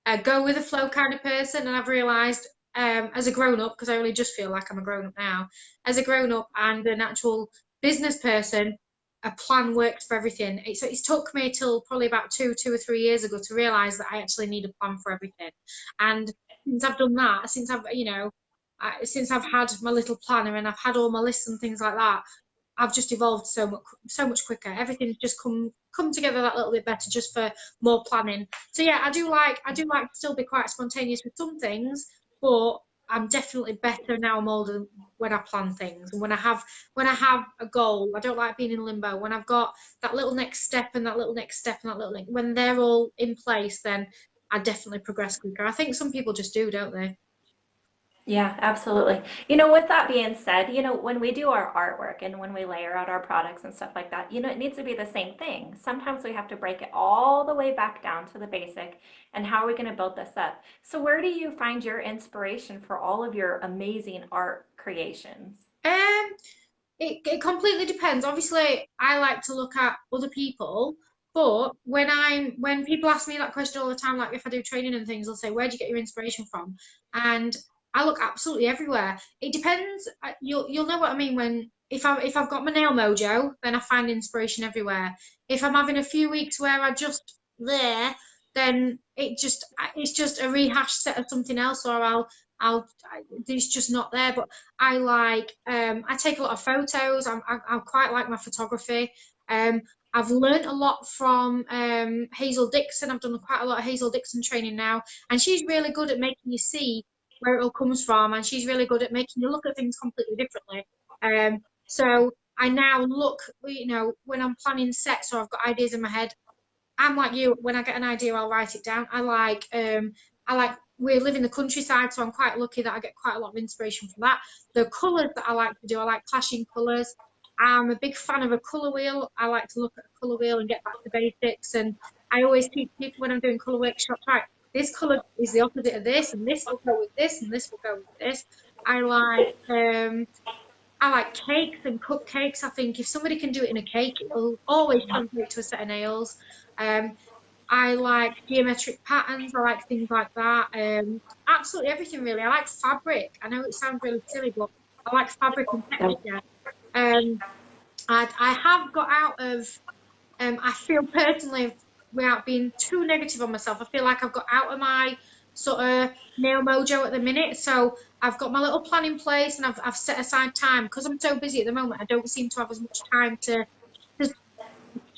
a go with the flow kind of person, and I've realised as a grown up, because I only just feel like I'm a grown up now, as a grown up and an actual business person, a plan works for everything. It's took me till probably about 2 or 3 years ago to realise that I actually need a plan for everything, and since I've done that, since I've had my little planner and I've had all my lists and things like that, I've just evolved so much quicker. Everything's just come together that little bit better just for more planning. So yeah, I do like to still be quite spontaneous with some things, but I'm definitely better now. I'm older when I plan things and when I have a goal. I don't like being in limbo. When I've got that little next step and that little next step and that little when they're all in place, then I definitely progress quicker. I think some people just do, don't they? Yeah, absolutely. With that being said, when we do our artwork and when we layer out our products and stuff like that, it needs to be the same thing. Sometimes we have to break it all the way back down to the basic and how are we going to build this up? So where do you find your inspiration for all of your amazing art creations? Um, it completely depends. Obviously, I like to look at other people, but when people ask me that question all the time, like if I do training and things, they'll say, "Where do you get your inspiration from?" And I look absolutely everywhere. It depends. You'll know what I mean when if I've got my nail mojo, then I find inspiration everywhere. If I'm having a few weeks where I just there, then it's just a rehashed set of something else, or it's just not there. But I take a lot of photos. I quite like my photography. Um, I've learned a lot from Hazel Dixon. I've done quite a lot of Hazel Dixon training now, and she's really good at making you see where it all comes from, and she's really good at making you look at things completely differently. So I now look, when I'm planning sets or I've got ideas in my head, I'm like you. When I get an idea, I'll write it down. We live in the countryside, so I'm quite lucky that I get quite a lot of inspiration from that. The colours that I like to do, I like clashing colours. I'm a big fan of a colour wheel. I like to look at a colour wheel and get back to basics. And I always teach people when I'm doing colour workshops, right, this colour is the opposite of this, and this will go with this, and this will go with this. I like um, I like cakes and cupcakes. I think if somebody can do it in a cake, it will always translate to a set of nails. Um, I like geometric patterns. I like things like that. Absolutely everything really. I like fabric. I know it sounds really silly, but I like fabric and texture. Um, I have got out of I feel personally, without being too negative on myself, I feel like I've got out of my sort of nail mojo at the minute. So I've got my little plan in place and I've set aside time because I'm so busy at the moment. I don't seem to have as much time to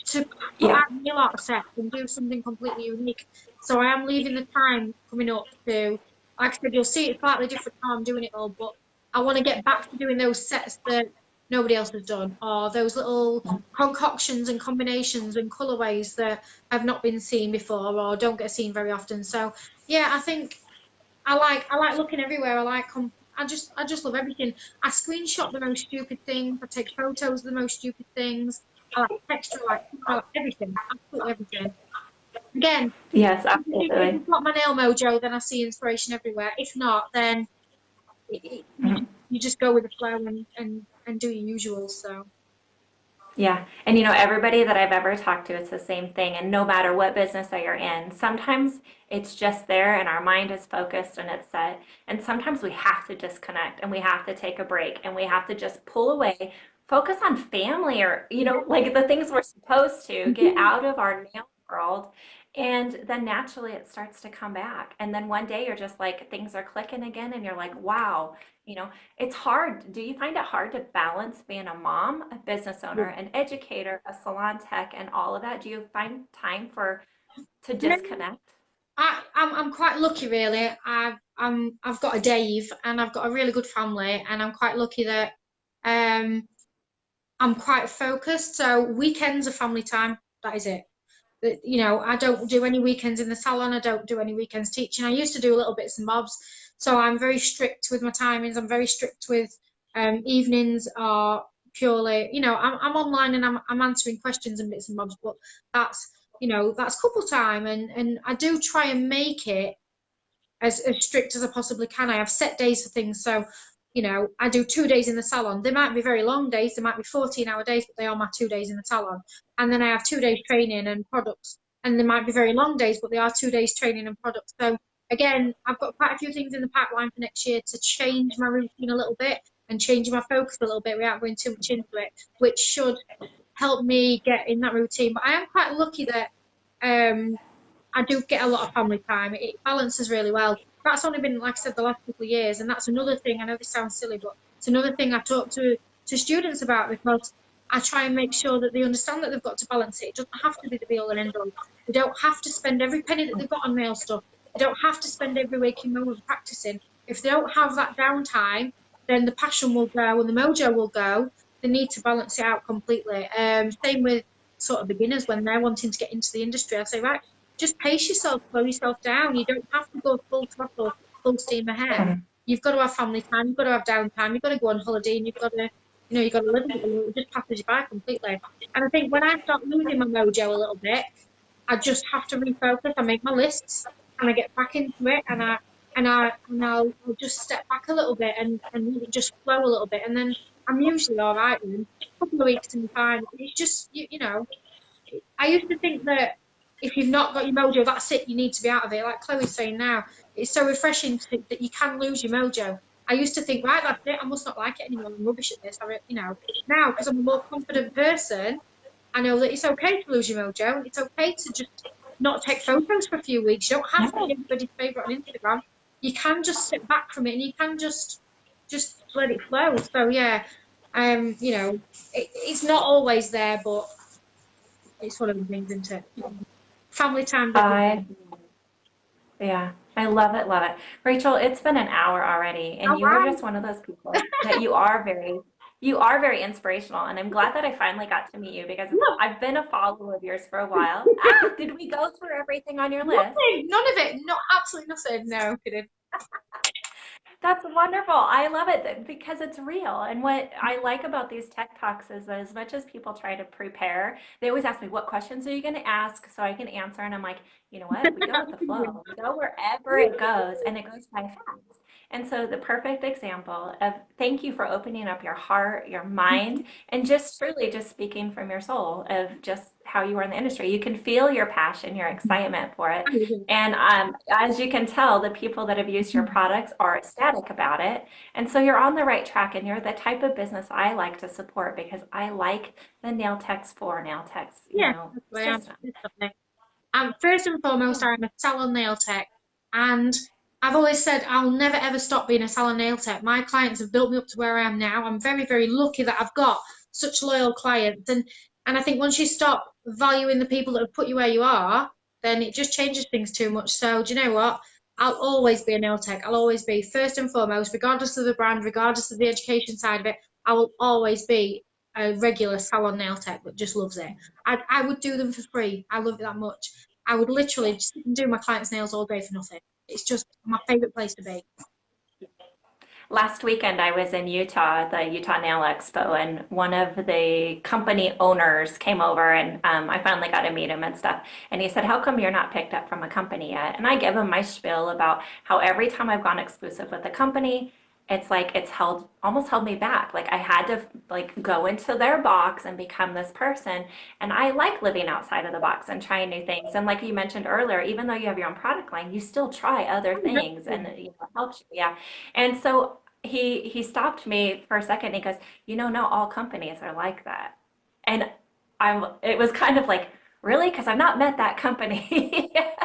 to put Yeah. out nail art sets and do something completely unique. So I am leaving the time coming up to, like I said, you'll see it slightly different how I'm doing it all, but I want to get back to doing those sets that nobody else has done, or those little concoctions and combinations and colorways that have not been seen before or don't get seen very often. So yeah, I think I like looking everywhere. I just love everything. I screenshot the most stupid things. I take photos of the most stupid things. I like texture, I like everything, absolutely everything. Again, Yes, if absolutely. it's not my nail mojo, then I see inspiration everywhere. If not, then you just go with the flow and do your usual. So Yeah. And everybody that I've ever talked to, it's the same thing. And no matter what business that you're in, sometimes it's just there and our mind is focused and it's set. And sometimes we have to disconnect and we have to take a break and we have to just pull away, focus on family or, like the things we're supposed to get yeah. out of our nail world. And then naturally it starts to come back. And then one day you're just like, things are clicking again and you're like, wow, you know, it's hard. Do you find it hard to balance being a mom, a business owner, an educator, a salon tech, and all of that? Do you find time to disconnect? I'm quite lucky really. I've got a Dave and I've got a really good family and I'm quite lucky that um I'm quite focused. So weekends are family time. That is it. I don't do any weekends in the salon. I don't do any weekends teaching. I used to do little bits and bobs. So I'm very strict with my timings. I'm very strict with evenings are purely, I'm online and I'm answering questions and bits and bobs, but that's, that's couple time. And I do try and make it as strict as I possibly can. I have set days for things. So, I do 2 days in the salon. They might be very long days, they might be 14-hour days, but they are my 2 days in the salon. And then I have 2 days training and products. And they might be very long days, but they are 2 days training and products. So again, I've got quite a few things in the pipeline for next year to change my routine a little bit and change my focus a little bit without going too much into it, which should help me get in that routine. But I am quite lucky that I do get a lot of family time. It balances really well. That's only been, like I said, the last couple of years, and that's another thing. I know this sounds silly, but it's another thing I talk to students about because I try and make sure that they understand that they've got to balance it. It doesn't have to be the be all and end all. They don't have to spend every penny that they've got on nail stuff. They don't have to spend every waking moment practicing. If they don't have that downtime, then the passion will go and the mojo will go. They need to balance it out completely. Same with sort of beginners when they're wanting to get into the industry. I say, right, just pace yourself, slow yourself down. You don't have to go full throttle, full steam ahead. you've got to have family time, you've got to have downtime, you've got to go on holiday, and you've got to, you've got to live a bit. It just passes you by completely. And I think when I start losing my mojo a little bit, I just have to refocus. I make my lists and I get back into it, and I'll just step back a little bit and let it just flow a little bit, and then I'm usually all right. Then a couple of weeks and fine. It's just I used to think that if you've not got your mojo, that's it. You need to be out of it. Like Chloe's saying now, it's so refreshing to think that you can lose your mojo. I used to think, right, that's it. I must not like it anymore. I'm rubbish at this. Now because I'm a more confident person, I know that it's okay to lose your mojo. It's okay to just not take photos for a few weeks. You don't have to be everybody's favorite on Instagram. You can just sit back from it and you can just let it flow. So yeah, it's not always there, but it's one of the things, isn't it? Family time does it. I Yeah, I love it, love it. Rachel, it's been an hour already, and All you are right. just one of those people that you are very inspirational, and I'm glad that I finally got to meet you because Look, I've been a follower of yours for a while. Ah, did we go through everything on your list? nothing, none of it, not absolutely nothing. No, I'm kidding. That's wonderful. I love it because it's real. And what I like about these tech talks is that as much as people try to prepare, they always ask me, what questions are you going to ask so I can answer? And I'm like, you know what? We go with the flow. We go wherever it goes, and it goes by fast. And so the perfect example of thank you for opening up your heart, your mind, and just truly just speaking from your soul of just how you are in the industry. You can feel your passion, your excitement for it. And as you can tell, the people that have used your products are ecstatic about it. And so you're on the right track, and you're the type of business I like to support because I like the nail techs for nail techs. Yeah, that's It's what I am. just Definitely. First and foremost, I'm a salon nail tech, and I've always said I'll never ever stop being a salon nail tech. My clients have built me up to where I am now. I'm very, very lucky that I've got such loyal clients, and I think once you stop valuing the people that have put you where you are, then it just changes things too much. So, do you know what? I'll always be a nail tech. I'll always be first and foremost, regardless of the brand, regardless of the education side of it. I will always be a regular salon nail tech that just loves it. I would do them for free. I love it that much. I would literally just sit and do my clients' nails all day for nothing. It's just my favorite place to be. last weekend, I was in Utah, the Utah Nail Expo, and one of the company owners came over, and I finally got to meet him and stuff. And he said, "How come you're not picked up from a company yet?" And I give him my spiel about how every time I've gone exclusive with a company, it's like it's almost held me back. Like I had to like go into their box and become this person. And I like living outside of the box and trying new things. And like you mentioned earlier, even though you have your own product line, you still try other things, and it helps you. Yeah. And so he stopped me for a second and he goes, not all companies are like that. And it was kind of like, really? Because I've not met that company yet.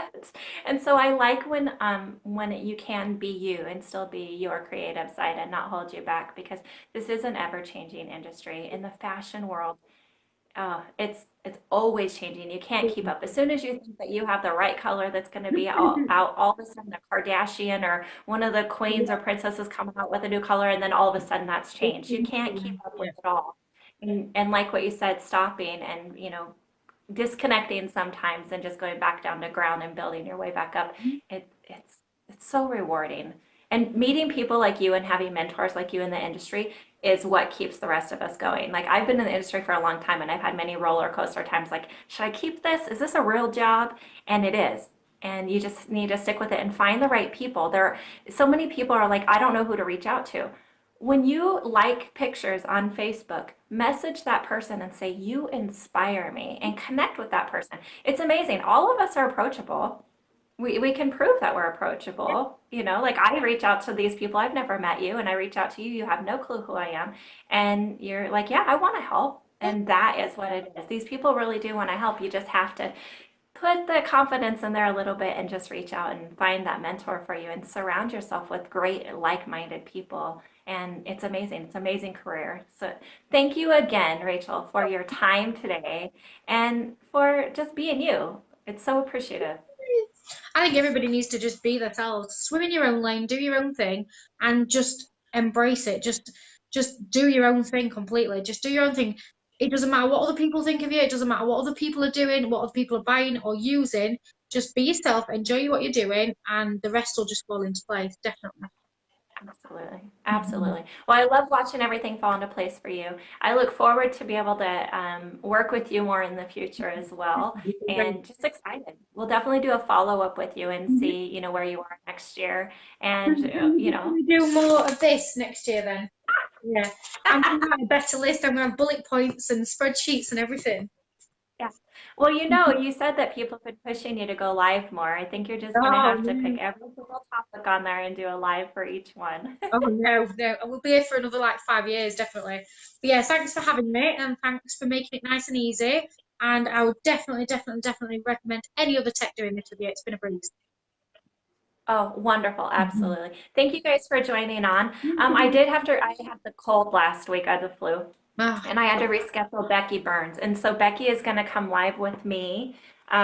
And so I like when you can be you and still be your creative side and not hold you back because this is an ever-changing industry in the fashion world. It's always changing. You can't keep up. As soon as you think that you have the right color that's going to be out, all of a sudden a Kardashian or one of the queens or princesses come out with a new color, and then all of a sudden that's changed. You can't keep up with it all. And like what you said, stopping and disconnecting sometimes and just going back down to ground and building your way back up. It's so rewarding. And meeting people like you and having mentors like you in the industry is what keeps the rest of us going. Like I've been in the industry for a long time and I've had many roller coaster times like, should I keep this? Is this a real job? And it is. And you just need to stick with it and find the right people. So many people are like, I don't know who to reach out to. When you like pictures on Facebook, message that person and say, you inspire me, and connect with that person. It's amazing. All of us are approachable. We can prove that we're approachable. Like I reach out to these people, I've never met you, and I reach out to you, you have no clue who I am. And you're like, yeah, I want to help. And that is what it is. These people really do want to help. You just have to put the confidence in there a little bit and just reach out and find that mentor for you and surround yourself with great like-minded people. And it's amazing. It's an amazing career. So thank you again, Rachel, for your time today and for just being you. It's so appreciative. I think everybody needs to just be themselves, swim in your own lane, do your own thing, and just embrace it. Just do your own thing completely. Just do your own thing. It doesn't matter what other people think of you. It doesn't matter what other people are doing, what other people are buying or using. Just be yourself, enjoy what you're doing, and the rest will just fall into place. Definitely. Absolutely. Mhm. Absolutely. Well, I love watching everything fall into place for you. I look forward to be able to work with you more in the future as well. And just excited. We'll definitely do a follow-up with you and see, where you are next year. And, Can we definitely do more of this next year then? Yeah. I'm going to have a better list. I'm going to have bullet points and spreadsheets and everything. yeah. Well, you said that people have been pushing you to go live more. I think you're just going to Oh, have to pick no. every single topic on there and do a live for each one. Oh, no, no. I will be here for another like 5 years, definitely. But yeah, thanks for having me and thanks for making it nice and easy. And I would definitely, definitely, definitely recommend any other tech doing this with you. It's been a breeze. Oh, wonderful. Mhm. Absolutely. Thank you guys for joining on. I had the cold last week. I had the flu. Ah, And I had to reschedule Becky Burns. And so Becky is going to come live with me. We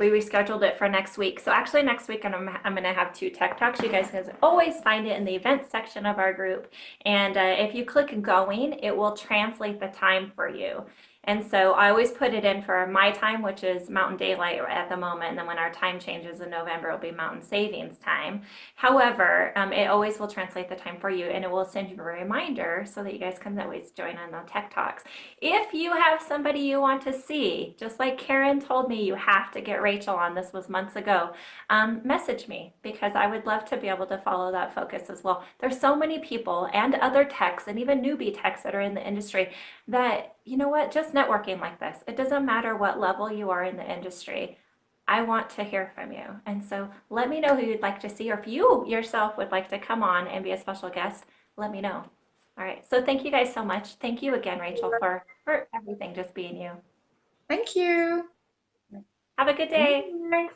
rescheduled it for next week. So actually next week I'm going to have two tech talks. You guys can always find it in the events section of our group. And if you click going, it will translate the time for you. And so I always put it in for my time, which is Mountain Daylight at the moment. And then when our time changes in November, it'll be Mountain Savings Time. However, it always will translate the time for you and it will send you a reminder so that you guys can always join on the tech talks. If you have somebody you want to see, just like Karen told me, you have to get Rachel on, this was months ago, message me because I would love to be able to follow that focus as well. There's so many people and other techs and even newbie techs that are in the industry that, you know what, just networking like this, it doesn't matter what level you are in the industry. I want to hear from you. And so let me know who you'd like to see, or if you yourself would like to come on and be a special guest, let me know. All right. So thank you guys so much. Thank you again, Rachel, for everything, just being you. thank you. Have a good day. Bye.